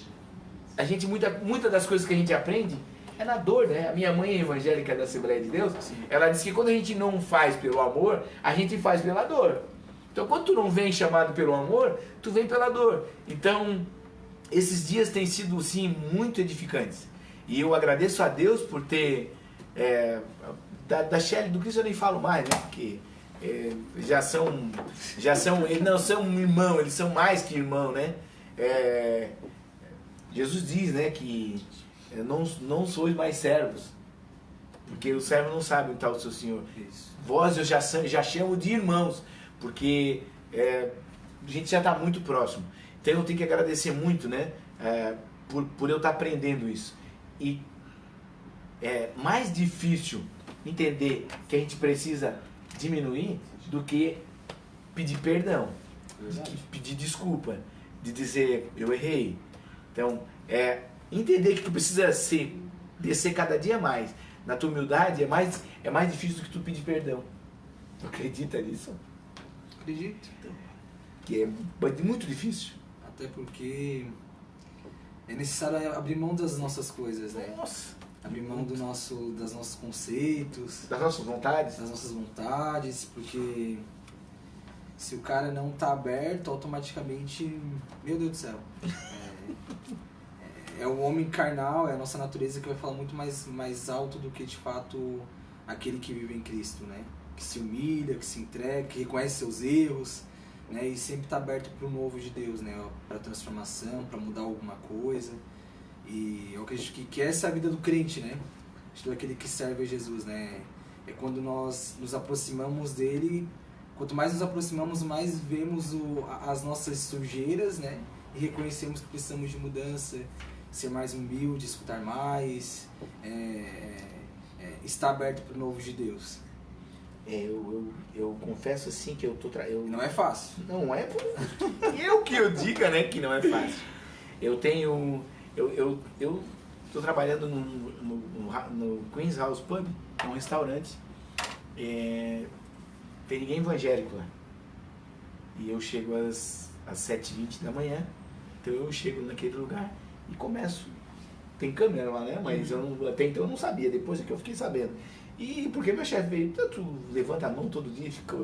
a gente muita das coisas que a gente aprende é na dor, né? A minha mãe evangélica da Assembleia de Deus, Sim. ela diz que quando a gente não faz pelo amor, a gente faz pela dor. Então quando tu não vem chamado pelo amor, tu vem pela dor. Então esses dias têm sido sim muito edificantes. E eu agradeço a Deus por ter da Shelly, do Cristo eu nem falo mais, né? Porque eles não são um irmão, eles são mais que irmão, né? Jesus diz, né, que não sois mais servos, porque o servo não sabe onde está o seu Senhor. Isso. Vós eu já chamo de irmãos, porque a gente já está muito próximo. Então eu tenho que agradecer muito, né, por eu estar aprendendo isso. E é mais difícil entender que a gente precisa diminuir do que pedir perdão, de pedir desculpa, de dizer eu errei. Então, entender que tu precisa descer cada dia mais na tua humildade é mais difícil do que tu pedir perdão. Tu acredita nisso? Acredito. Que é muito difícil. Até porque é necessário abrir mão das nossas coisas, né? Nossa. Abrir mão dos nossos conceitos, Das nossas vontades. das nossas vontades, porque se o cara não tá aberto, automaticamente, meu Deus do céu, é o homem carnal, é a nossa natureza que vai falar muito mais alto do que de fato aquele que vive em Cristo, né? Que se humilha, que se entrega, que reconhece seus erros, né? E sempre tá aberto para o novo de Deus, né? Para transformação, para mudar alguma coisa. E eu acredito que essa é a vida do crente, né? Acho aquele que serve a Jesus, né? É quando nós nos aproximamos dele, quanto mais nos aproximamos, mais vemos as nossas sujeiras, né? E reconhecemos que precisamos de mudança, ser mais humilde, escutar mais, estar aberto para o novo de Deus. Eu confesso assim que eu tô... Não é fácil. Não é que eu diga, né, que não é fácil. Eu tô trabalhando no Queen's House Pub, um restaurante. Tem ninguém evangélico lá. E eu chego às 7h20 da manhã. Então eu chego naquele lugar e começo. Tem câmera lá, né? Mas até então eu não sabia. Depois é que eu fiquei sabendo. E porque meu chefe veio, tanto levanta a mão todo dia, fica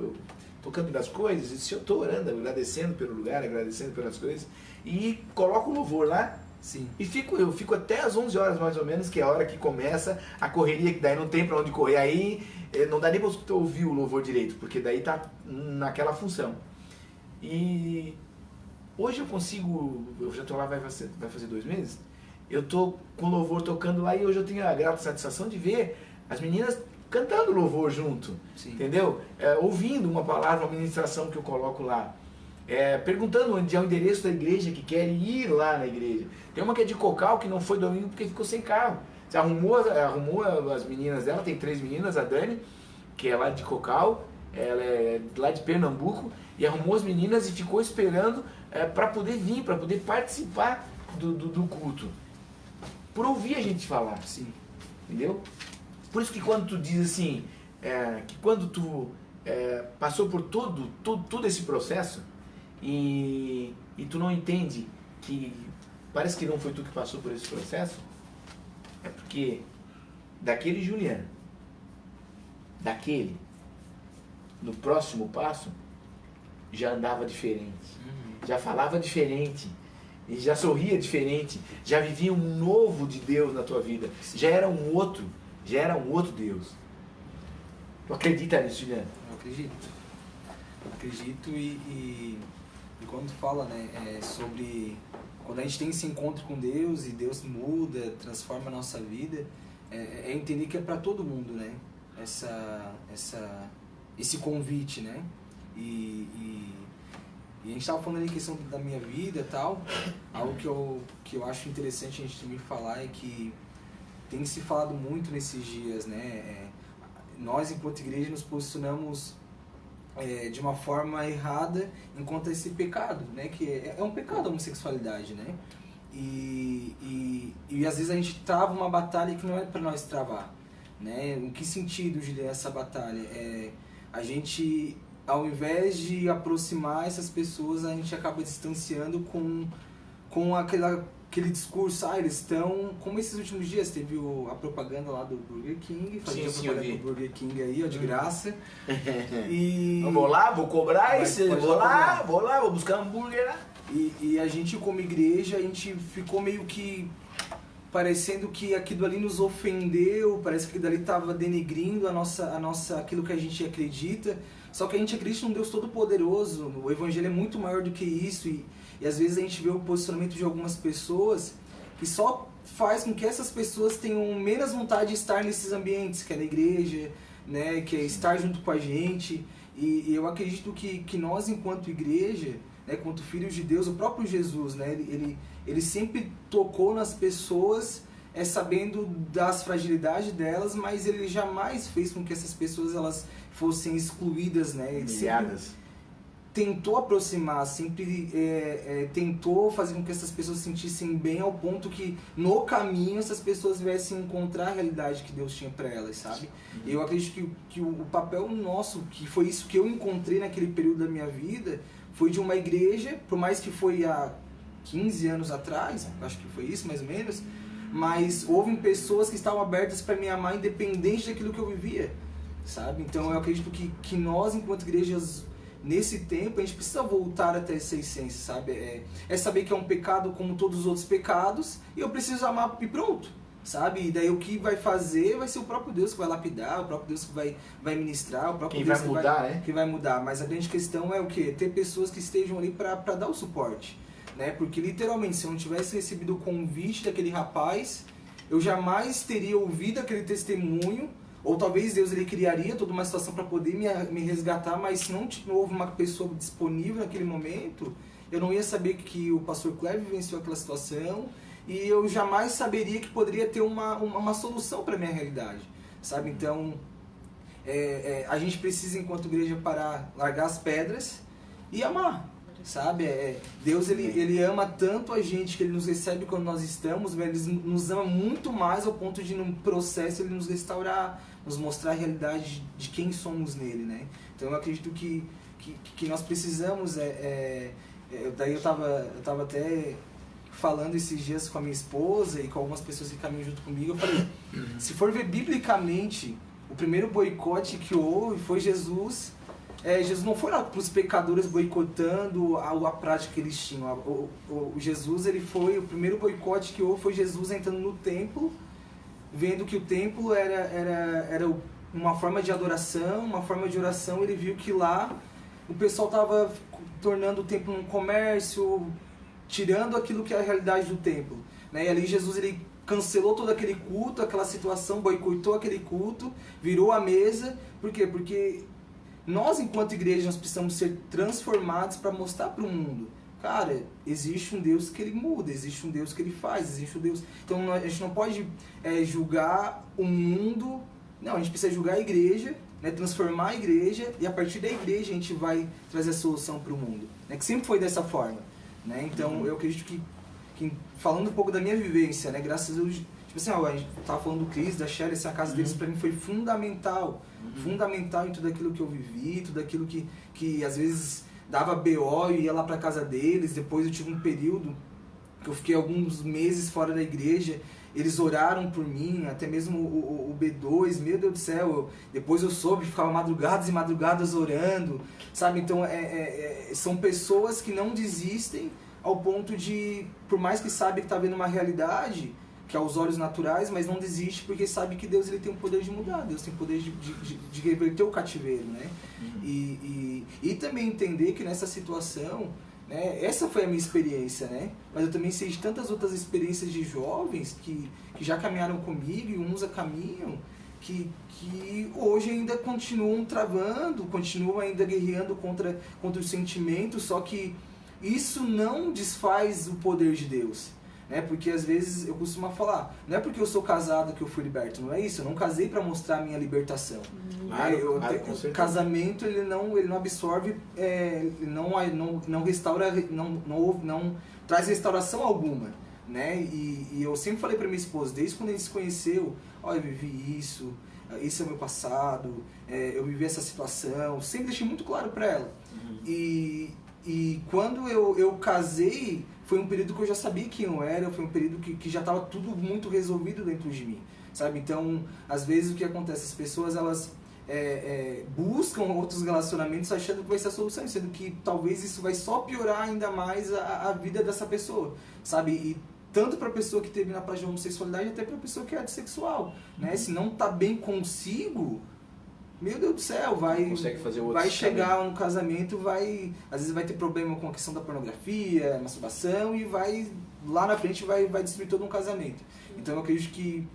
tocando das coisas, e se eu estou orando, agradecendo pelo lugar, agradecendo pelas coisas, e coloco o louvor lá. Sim. E eu fico até às 11 horas mais ou menos, que é a hora que começa a correria, que daí não tem pra onde correr. Aí não dá nem pra você ouvir o louvor direito, porque daí tá naquela função. E hoje eu já tô lá, vai fazer 2 meses, eu tô com o louvor tocando lá e hoje eu tenho a grata satisfação de ver as meninas cantando louvor junto. Sim. Entendeu? Ouvindo uma palavra, uma ministração que eu coloco lá. perguntando onde é o endereço da igreja, que querem ir lá na igreja. Tem uma que é de Cocal, que não foi domingo porque ficou sem carro. Você arrumou as meninas dela, tem 3 meninas, a Dani, que é lá de Cocal, ela é lá de Pernambuco, e arrumou as meninas e ficou esperando para poder vir, para poder participar do culto. Por ouvir a gente falar. Sim. Entendeu? Por isso que quando tu diz assim, que quando tu passou por todo esse processo e tu não entende que parece que não foi tu que passou por esse processo, é porque daquele Juliano, no próximo passo, já andava diferente, já falava diferente, e já sorria diferente, já vivia um novo de Deus na tua vida, já era um outro Deus. Tu acredita nisso, Juliano? Eu acredito. Acredito e quando tu fala, né, sobre quando a gente tem esse encontro com Deus e Deus muda, transforma a nossa vida, é entender que é para todo mundo, né? Esse convite, né? E a gente estava falando ali em questão da minha vida e tal, algo que eu acho interessante a gente também falar é que tem se falado muito nesses dias, né? Nós, enquanto igreja, nos posicionamos de uma forma errada enquanto a esse pecado, né? Que é um pecado a homossexualidade, né? E às vezes a gente trava uma batalha que não é para nós travar, né? Em que sentido, Juliana, essa batalha? A gente, ao invés de aproximar essas pessoas, a gente acaba distanciando com aquele discurso, eles estão... Como esses últimos dias teve a propaganda lá do Burger King, fazia sim, propaganda do Burger King aí, ó, de graça. Vou lá, vou cobrar isso, vou lá, vou buscar hambúrguer lá. E a gente, como igreja, a gente ficou meio que parecendo que aquilo ali nos ofendeu, parece que aquilo ali estava denegrindo aquilo que a gente acredita. Só que a gente acredita num Deus todo-poderoso, o Evangelho é muito maior do que isso, e às vezes a gente vê o posicionamento de algumas pessoas que só faz com que essas pessoas tenham menos vontade de estar nesses ambientes, que é na igreja, né, que é estar junto com a gente. E eu acredito que nós, enquanto igreja, né, enquanto filhos de Deus, o próprio Jesus, né, ele sempre tocou nas pessoas, sabendo das fragilidades delas, mas ele jamais fez com que essas pessoas elas fossem excluídas, né? Ele sempre tentou aproximar, sempre tentou fazer com que essas pessoas se sentissem bem, ao ponto que no caminho essas pessoas viessem encontrar a realidade que Deus tinha para elas, sabe? E eu acredito que o papel nosso, que foi isso que eu encontrei naquele período da minha vida, foi de uma igreja, por mais que foi há 15 anos atrás, acho que foi isso mais ou menos, mas houve pessoas que estavam abertas para me amar independente daquilo que eu vivia, sabe? Então eu acredito que nós, enquanto igrejas, nesse tempo, a gente precisa voltar até essa essência, sabe? É saber que é um pecado como todos os outros pecados, e eu preciso amar e pronto, sabe? E daí o que vai fazer vai ser o próprio Deus que vai lapidar, o próprio Deus que vai ministrar, o próprio Deus que vai mudar. Mas a grande questão é o quê? Ter pessoas que estejam ali para dar o suporte, né? Porque literalmente, se eu não tivesse recebido o convite daquele rapaz, eu jamais teria ouvido aquele testemunho, ou talvez Deus ele criaria toda uma situação para poder me resgatar, mas se não houve uma pessoa disponível naquele momento, eu não ia saber que o pastor Cleber venceu aquela situação, e eu jamais saberia que poderia ter uma solução para a minha realidade, sabe? Então, a gente precisa, enquanto igreja, parar, largar as pedras e amar, sabe? Deus ele ama tanto a gente que ele nos recebe quando nós estamos, mas ele nos ama muito mais ao ponto de, num processo, ele nos restaurar, nos mostrar a realidade de quem somos nele, né? Então eu acredito que nós precisamos, daí eu tava até falando esses dias com a minha esposa e com algumas pessoas que caminham junto comigo, eu falei, se for ver biblicamente, o primeiro boicote que houve foi Jesus. Jesus não foi lá para os pecadores boicotando a prática que eles tinham. O Jesus, ele foi, o primeiro boicote que houve foi Jesus entrando no templo, vendo que o templo era uma forma de adoração, uma forma de oração. Ele viu que lá o pessoal estava tornando o templo um comércio, tirando aquilo que é a realidade do templo, né? E ali Jesus ele cancelou todo aquele culto, aquela situação, boicotou aquele culto, virou a mesa. Por quê? Porque nós, enquanto igreja, nós precisamos ser transformados para mostrar para o mundo. Cara, existe um Deus que ele muda, existe um Deus que ele faz, existe um Deus... Então a gente não pode julgar o mundo, não, a gente precisa julgar a igreja, né, transformar a igreja, e a partir da igreja a gente vai trazer a solução para o mundo. Né, que sempre foi dessa forma. Né? Então eu acredito que, falando um pouco da minha vivência, né, graças a Deus, tipo assim, a gente tava falando do Cris, da Shelly, assim, a casa deles para mim foi fundamental. Fundamental em tudo aquilo que eu vivi, tudo aquilo que às vezes dava BO e ia lá para casa deles. Depois eu tive um período que eu fiquei alguns meses fora da igreja, eles oraram por mim, até mesmo o B2, meu Deus do céu, depois eu soube, ficava madrugadas e madrugadas orando, sabe? Então são pessoas que não desistem ao ponto de, por mais que sabe que está vendo uma realidade, que é aos olhos naturais, mas não desiste porque sabe que Deus ele tem o poder de mudar, Deus tem o poder de reverter o cativeiro, né? E também entender que nessa situação, né, essa foi a minha experiência, né? Mas eu também sei de tantas outras experiências de jovens que já caminharam comigo e uns caminham, que hoje ainda continuam travando, continuam ainda guerreando contra os sentimentos, só que isso não desfaz o poder de Deus. Né? Porque às vezes eu costumo falar, não é porque eu sou casado que eu fui liberto, não é isso, eu não casei para mostrar a minha libertação. O casamento ele não absorve, ele não restaura, não traz restauração alguma. Né? E eu sempre falei para minha esposa, desde quando a gente se conheceu, olha, eu vivi isso, esse é o meu passado, eu vivi essa situação, sempre deixei muito claro para ela. E quando eu casei, foi um período que eu já sabia quem eu era, foi um período que já estava tudo muito resolvido dentro de mim, sabe? Então, às vezes o que acontece, as pessoas elas buscam outros relacionamentos achando que vai ser a solução, sendo que talvez isso vai só piorar ainda mais a vida dessa pessoa, sabe? E tanto para a pessoa que teve na parte de homossexualidade, até para a pessoa que é bissexual, né? Se não tá bem consigo, meu Deus do céu, vai chegar no casamento, às vezes vai ter problema com a questão da pornografia, masturbação, e lá na frente vai destruir todo um casamento. Então eu acredito que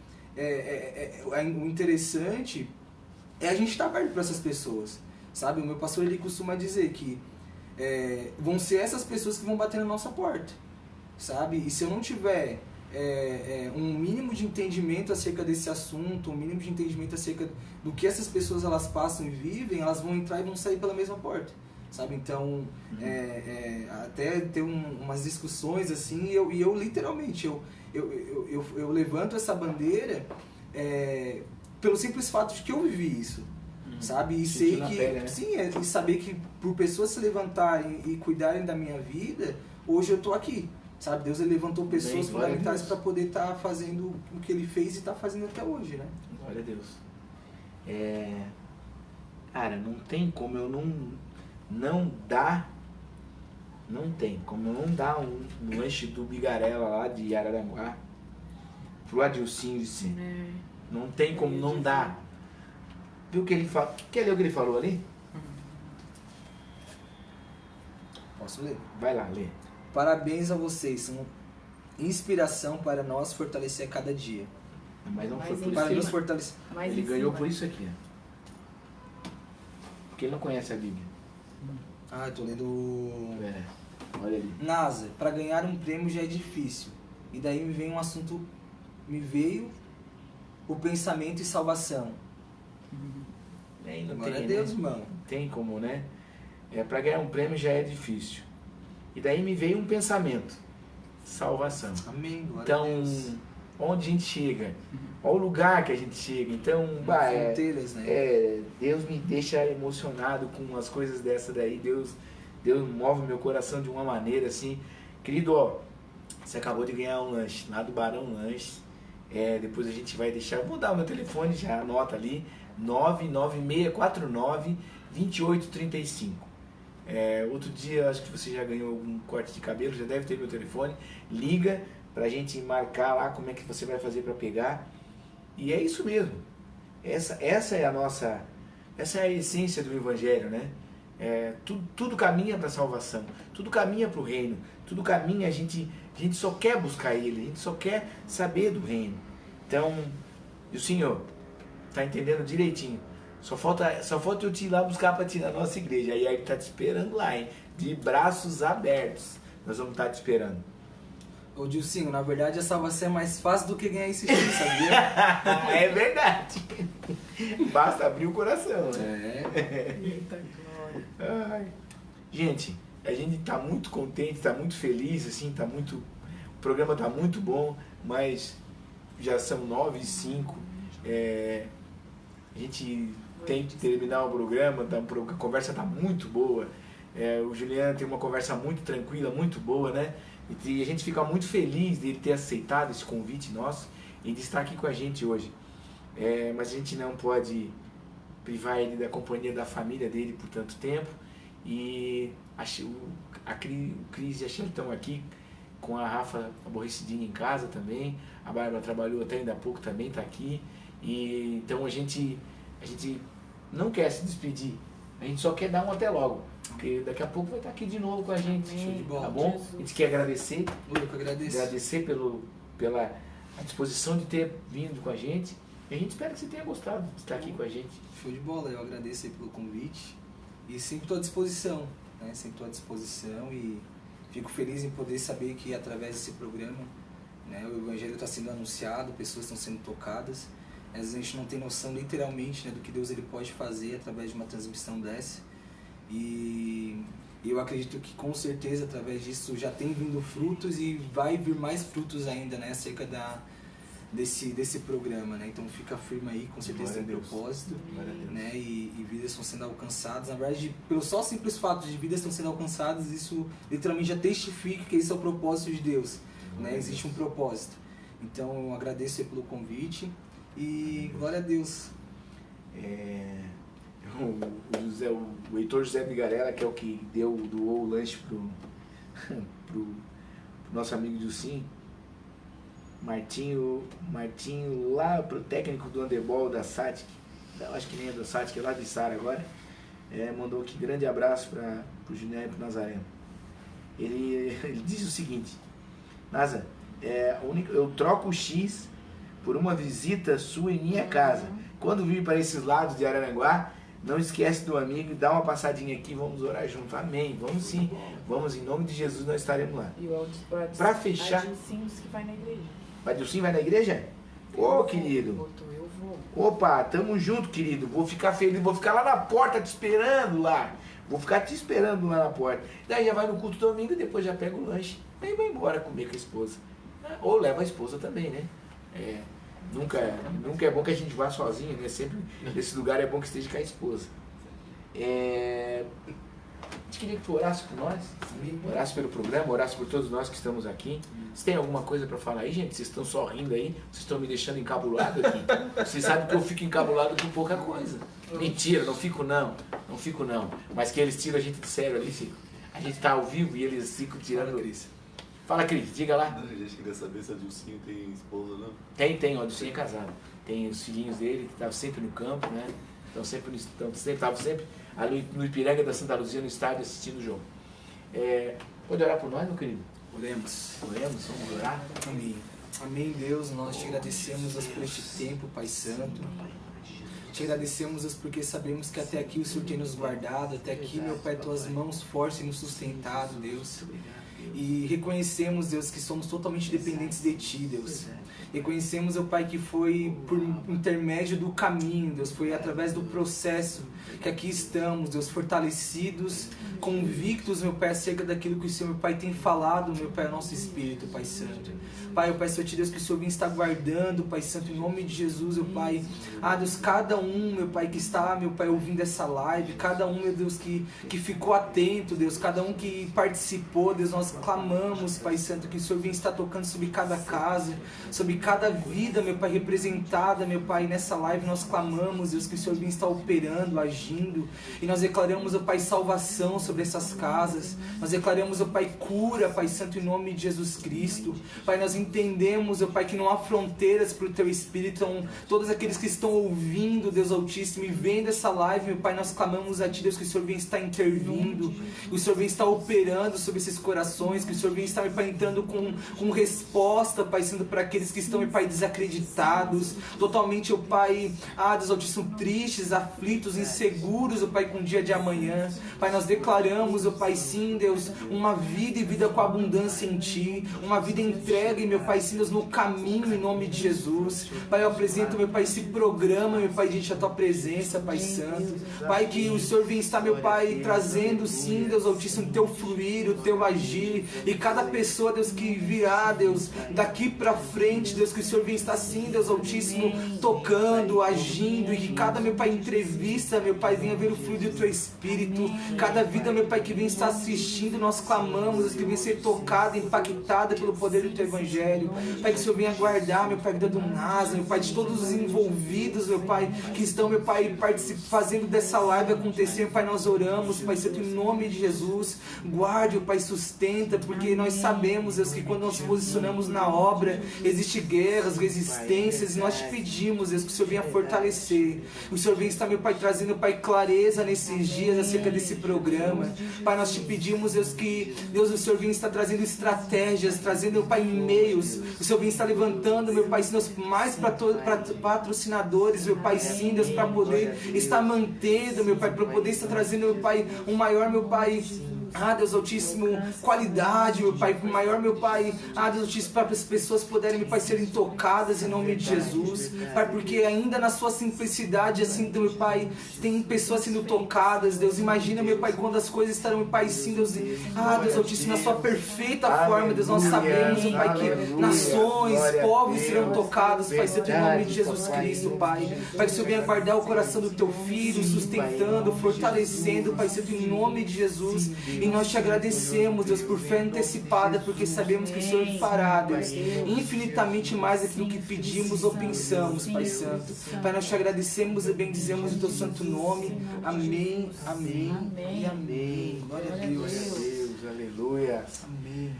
o interessante é a gente estar perto para essas pessoas, sabe? O meu pastor ele costuma dizer que vão ser essas pessoas que vão bater na nossa porta, sabe? E se eu não tiver um mínimo de entendimento acerca desse assunto, um mínimo de entendimento acerca do que essas pessoas elas passam e vivem, elas vão entrar e vão sair pela mesma porta, sabe? Então, até ter umas discussões assim, e eu literalmente, eu levanto essa bandeira pelo simples fato de que eu vivi isso, sabe? E sei que, pele, né? Sim, e saber que por pessoas se levantarem e cuidarem da minha vida, hoje eu tô aqui. Sabe, Deus ele levantou pessoas fundamentais para poder estar fazendo o que ele fez e está fazendo até hoje, né? Glória a Deus. Cara, não tem como eu não dar um lanche do Bigarela lá de Araranguá pro Adilcinho de si. Não tem como não dar. Viu o que ele fala? Quer ler o que ele falou ali? Posso ler? Vai lá, lê. Parabéns a vocês, são inspiração para nós fortalecer a cada dia. Mas não foi por para nos isso. fortalecer. Ele ganhou por isso aqui. Ó. Porque ele não conhece a Bíblia. Eu tô lendo. Olha ali. NASA, para ganhar um prêmio já é difícil. E daí me veio o pensamento e salvação. Não Glória tem, a Deus, né? irmão. Não tem como, né? Para ganhar um prêmio já é difícil. E daí me veio um pensamento. Salvação. Amém. Glória então, a Deus. Onde a gente chega? Olha o lugar que a gente chega. Então, fronteiras, né? Deus me deixa emocionado com as coisas dessa daí. Deus move meu coração de uma maneira assim. Querido, ó, você acabou de ganhar um lanche lá do Barão Lanches. Depois a gente vai deixar. Vou dar o meu telefone, já anota ali. 99649-2835. Outro dia, acho que você já ganhou algum corte de cabelo, já deve ter meu telefone. Liga pra gente marcar lá como é que você vai fazer para pegar. E é isso mesmo. Essa é a nossa, essa é a essência do Evangelho, né? Tudo caminha para a salvação, tudo caminha para o reino, tudo caminha, a gente só quer buscar Ele, a gente só quer saber do reino. Então, e o Senhor está entendendo direitinho Só falta eu te ir lá buscar pra ti na nossa igreja. Aí ele tá te esperando lá, hein? De braços abertos. Nós vamos estar te esperando. Ô Dilcinho, na verdade a salvação é mais fácil do que ganhar esse time, sabia? É verdade. Basta abrir o coração, né? Eita glória. Ai. Gente, a gente tá muito contente, tá muito feliz, assim, o programa tá muito bom, mas já são 9h05. A gente tem que terminar o programa, a conversa tá muito boa. O Juliano tem uma conversa muito tranquila, muito boa, né? E a gente fica muito feliz dele ter aceitado esse convite nosso e de estar aqui com a gente hoje. Mas a gente não pode privar ele da companhia da família dele por tanto tempo. E o Cris e a Shelly estão aqui com a Rafa aborrecidinha em casa também. A Bárbara trabalhou até ainda há pouco, também está aqui. E então a gente não quer se despedir. A gente só quer dar um até logo. Porque daqui a pouco vai estar aqui de novo com a gente. Show de bola. Tá bom? A gente quer agradecer. Eu que agradeço. Agradecer pela disposição de ter vindo com a gente. E a gente espera que você tenha gostado de estar aqui com a gente. Show de bola. Eu agradeço aí pelo convite. E sempre estou à disposição. Né? Sempre estou à disposição e fico feliz em poder saber que através desse programa, né, o Evangelho está sendo anunciado, pessoas estão sendo tocadas. Às vezes a gente não tem noção literalmente, né, do que Deus ele pode fazer através de uma transmissão dessa. E eu acredito que com certeza através disso já tem vindo frutos e vai vir mais frutos ainda, né, acerca desse programa, né? Então fica firme aí, com certeza tem propósito, né? E vidas estão sendo alcançadas. Na verdade, pelo só simples fato de vidas estão sendo alcançadas, isso literalmente já testifica que esse é o propósito de Deus, né? Existe um propósito. Então eu agradeço aí pelo convite e glória a Deus. O Heitor José Vigarella, que é o que doou o lanche pro nosso amigo Dilcinho, Martinho lá pro técnico do handebol da SATIC, acho que nem é da SATIC, é lá de Sara agora, mandou aqui grande abraço pro Juliano e pro Nazareno. Ele disse o seguinte: Naza, eu troco o X por uma visita sua em minha casa. Quando vir para esses lados de Araranguá, não esquece do amigo e dá uma passadinha aqui, vamos orar junto. Amém, vamos sim, vamos, em nome de Jesus nós estaremos lá. E o Para fechar, Dilcinho disse que vai na igreja. Vai Dilcinho, vai na igreja? Ô, querido. Eu vou. Opa, tamo junto, querido. Vou ficar feliz, vou ficar lá na porta te esperando lá. Vou ficar te esperando lá na porta. Daí já vai no culto domingo e depois já pega o lanche. Aí vai embora comer com a esposa. Ou leva a esposa também, né? Nunca é bom que a gente vá sozinho, né? Sempre nesse lugar é bom que esteja com a esposa. A gente queria que tu orasse por nós, orasse pelo programa, orasse por todos nós que estamos aqui. Vocês têm alguma coisa para falar aí, gente? Vocês estão só rindo aí? Vocês estão me deixando encabulado aqui? Vocês sabem que eu fico encabulado com pouca coisa. Mentira, não fico não. Não fico não. Mas que eles tiram a gente de sério ali, Chico. A gente tá ao vivo e eles ficam tirando isso. Fala, Cris, diga lá. Não, a gente queria saber se a Dilcinho tem esposa ou não. Tem, ó, o Dilcinho é casado. Tem os filhinhos dele que estavam sempre no campo, né? Estavam sempre ali no Ipiranga da Santa Luzia, no estádio, assistindo o jogo. Pode orar por nós, meu querido? Oremos. Vamos orar? Amém. Amém, Deus, nós te agradecemos Deus, por este tempo, Pai Santo. Te agradecemos Deus, porque sabemos que até aqui o Senhor tem nos guardado, até aqui, meu Pai, tuas mãos fortes têm nos sustentado, Deus. E reconhecemos, Deus, que somos totalmente dependentes de Ti, Deus. Reconhecemos, meu Pai, que foi por intermédio do caminho, Deus, foi através do processo que aqui estamos, Deus, fortalecidos, convictos, meu Pai, acerca daquilo que o Senhor, meu Pai, tem falado, meu Pai, ao nosso espírito, Pai Santo. Pai, eu peço a Ti, Deus, que o Senhor venha estar guardando, Pai Santo, em nome de Jesus, meu Pai. Deus, cada um, meu Pai, que está, meu Pai, ouvindo essa live, cada um, meu Deus, que ficou atento, Deus, cada um que participou, Deus, nós clamamos, Pai Santo, que o Senhor venha estar tocando sobre cada casa, sobre cada vida, meu Pai, representada, meu Pai, nessa live nós clamamos, Deus, que o Senhor venha estar operando, agindo, e nós declaramos, meu Pai, salvação sobre essas casas, nós declaramos, meu Pai, cura, Pai Santo, em nome de Jesus Cristo. Pai, nós entendemos, meu Pai, que não há fronteiras para o Teu Espírito, então todos aqueles que estão ouvindo, Deus Altíssimo, e vendo essa live, meu Pai, nós clamamos a Ti, Deus, que o Senhor venha estar intervindo, que o Senhor venha estar operando sobre esses corações, orações, que o Senhor venha estar, meu Pai, entrando com resposta, Pai, sendo para aqueles que estão, meu Pai, desacreditados, totalmente, meu Pai, Deus Altíssimo, tristes, aflitos, inseguros, meu Pai, com o dia de amanhã. Pai, nós declaramos, meu Pai, sim, Deus, uma vida e vida com abundância em Ti, uma vida entregue, meu Pai, sim, Deus, no caminho, em nome de Jesus. Pai, eu apresento, meu Pai, esse programa, meu Pai, diante da Tua presença, Pai Santo. Pai, que o Senhor venha estar, meu Pai, trazendo, sim, Deus Altíssimo, o Teu fluir, o Teu agir, e cada pessoa, Deus, que virá, Deus, daqui pra frente, Deus, que o Senhor venha estar, sim, Deus Altíssimo, tocando, agindo, e que cada, meu Pai, entrevista, meu Pai, venha ver o fluir do Teu Espírito, cada vida, meu Pai, que venha estar assistindo, nós clamamos, Deus, que venha ser tocada, impactada pelo poder do Teu Evangelho. Pai, que o Senhor venha guardar, meu Pai, a vida do Nasa, meu Pai, de todos os envolvidos, meu Pai, que estão, meu Pai, fazendo dessa live acontecer, meu Pai, nós oramos, Pai Santo, em nome de Jesus, guarde, Pai, sustenta, porque nós sabemos, Deus, que quando nós nos posicionamos na obra, existem guerras, resistências, e nós te pedimos, Deus, que o Senhor venha fortalecer, o Senhor venha estar, meu Pai, trazendo, Pai, clareza nesses dias acerca desse programa. Pai, nós te pedimos, Deus, que Deus, o Senhor venha estar trazendo estratégias, trazendo, meu Pai, meios, o Senhor venha estar levantando, meu Pai, Deus, mais patrocinadores, meu Pai, sim, Deus, para poder estar mantendo, meu Pai, para poder estar trazendo, meu Pai, um maior, meu Pai, Deus Altíssimo, qualidade, meu Pai, maior, meu Pai, Deus Altíssimo, para as pessoas poderem, meu Pai, serem tocadas em nome de Jesus, Pai, porque ainda na sua simplicidade, assim, meu Pai, tem pessoas sendo tocadas, Deus, imagina, meu Pai, quando as coisas estarão, meu Pai, sim, Deus, Deus Altíssimo, na sua perfeita forma, Deus, nós sabemos, meu Pai, que nações, povos serão tocados, Pai, Santo, em nome de Jesus Cristo, Pai, Pai, que o Senhor venha guardar o coração do Teu Filho, sustentando, fortalecendo, Pai, Santo, em nome de Jesus. E nós te agradecemos, Deus, por fé antecipada, porque sabemos que o Senhor fará, Deus, infinitamente mais daquilo que pedimos ou pensamos, Pai Santo. Pai, nós te agradecemos e bendizemos o Teu santo nome. Amém, amém e amém. Glória a Deus. Glória a Deus, aleluia. Amém.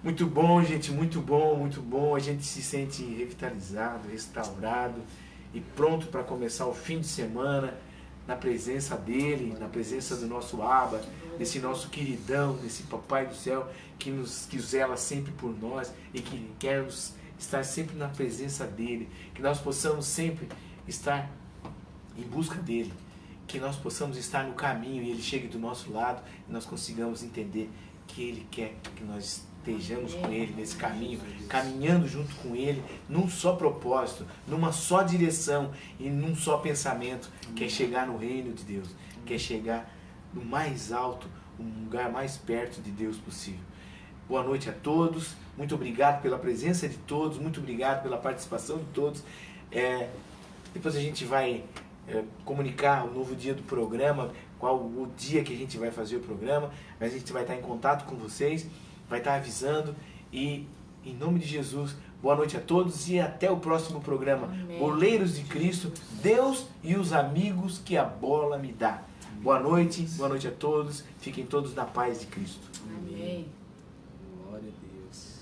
Muito bom, gente, muito bom, muito bom. A gente se sente revitalizado, restaurado e pronto para começar o fim de semana na presença dele, na presença do nosso Abba, desse nosso queridão, desse Papai do Céu que zela sempre por nós e que quer estar sempre na presença dele, que nós possamos sempre estar em busca dele, que nós possamos estar no caminho e ele chegue do nosso lado e nós consigamos entender que ele quer que nós estejamos com ele nesse caminho, caminhando junto com ele, num só propósito, numa só direção e num só pensamento, que é chegar no reino de Deus, que é chegar no mais alto, um lugar mais perto de Deus possível. Boa noite a todos, muito obrigado pela presença de todos, muito obrigado pela participação de todos. Depois a gente vai comunicar o novo dia do programa, qual o dia que a gente vai fazer o programa, mas a gente vai estar em contato com vocês, vai estar avisando e, em nome de Jesus, boa noite a todos e até o próximo programa. Amém. Boleiros de Cristo, Deus e os amigos que a bola me dá. Boa noite a todos, fiquem todos na paz de Cristo. Amém. Glória a Deus.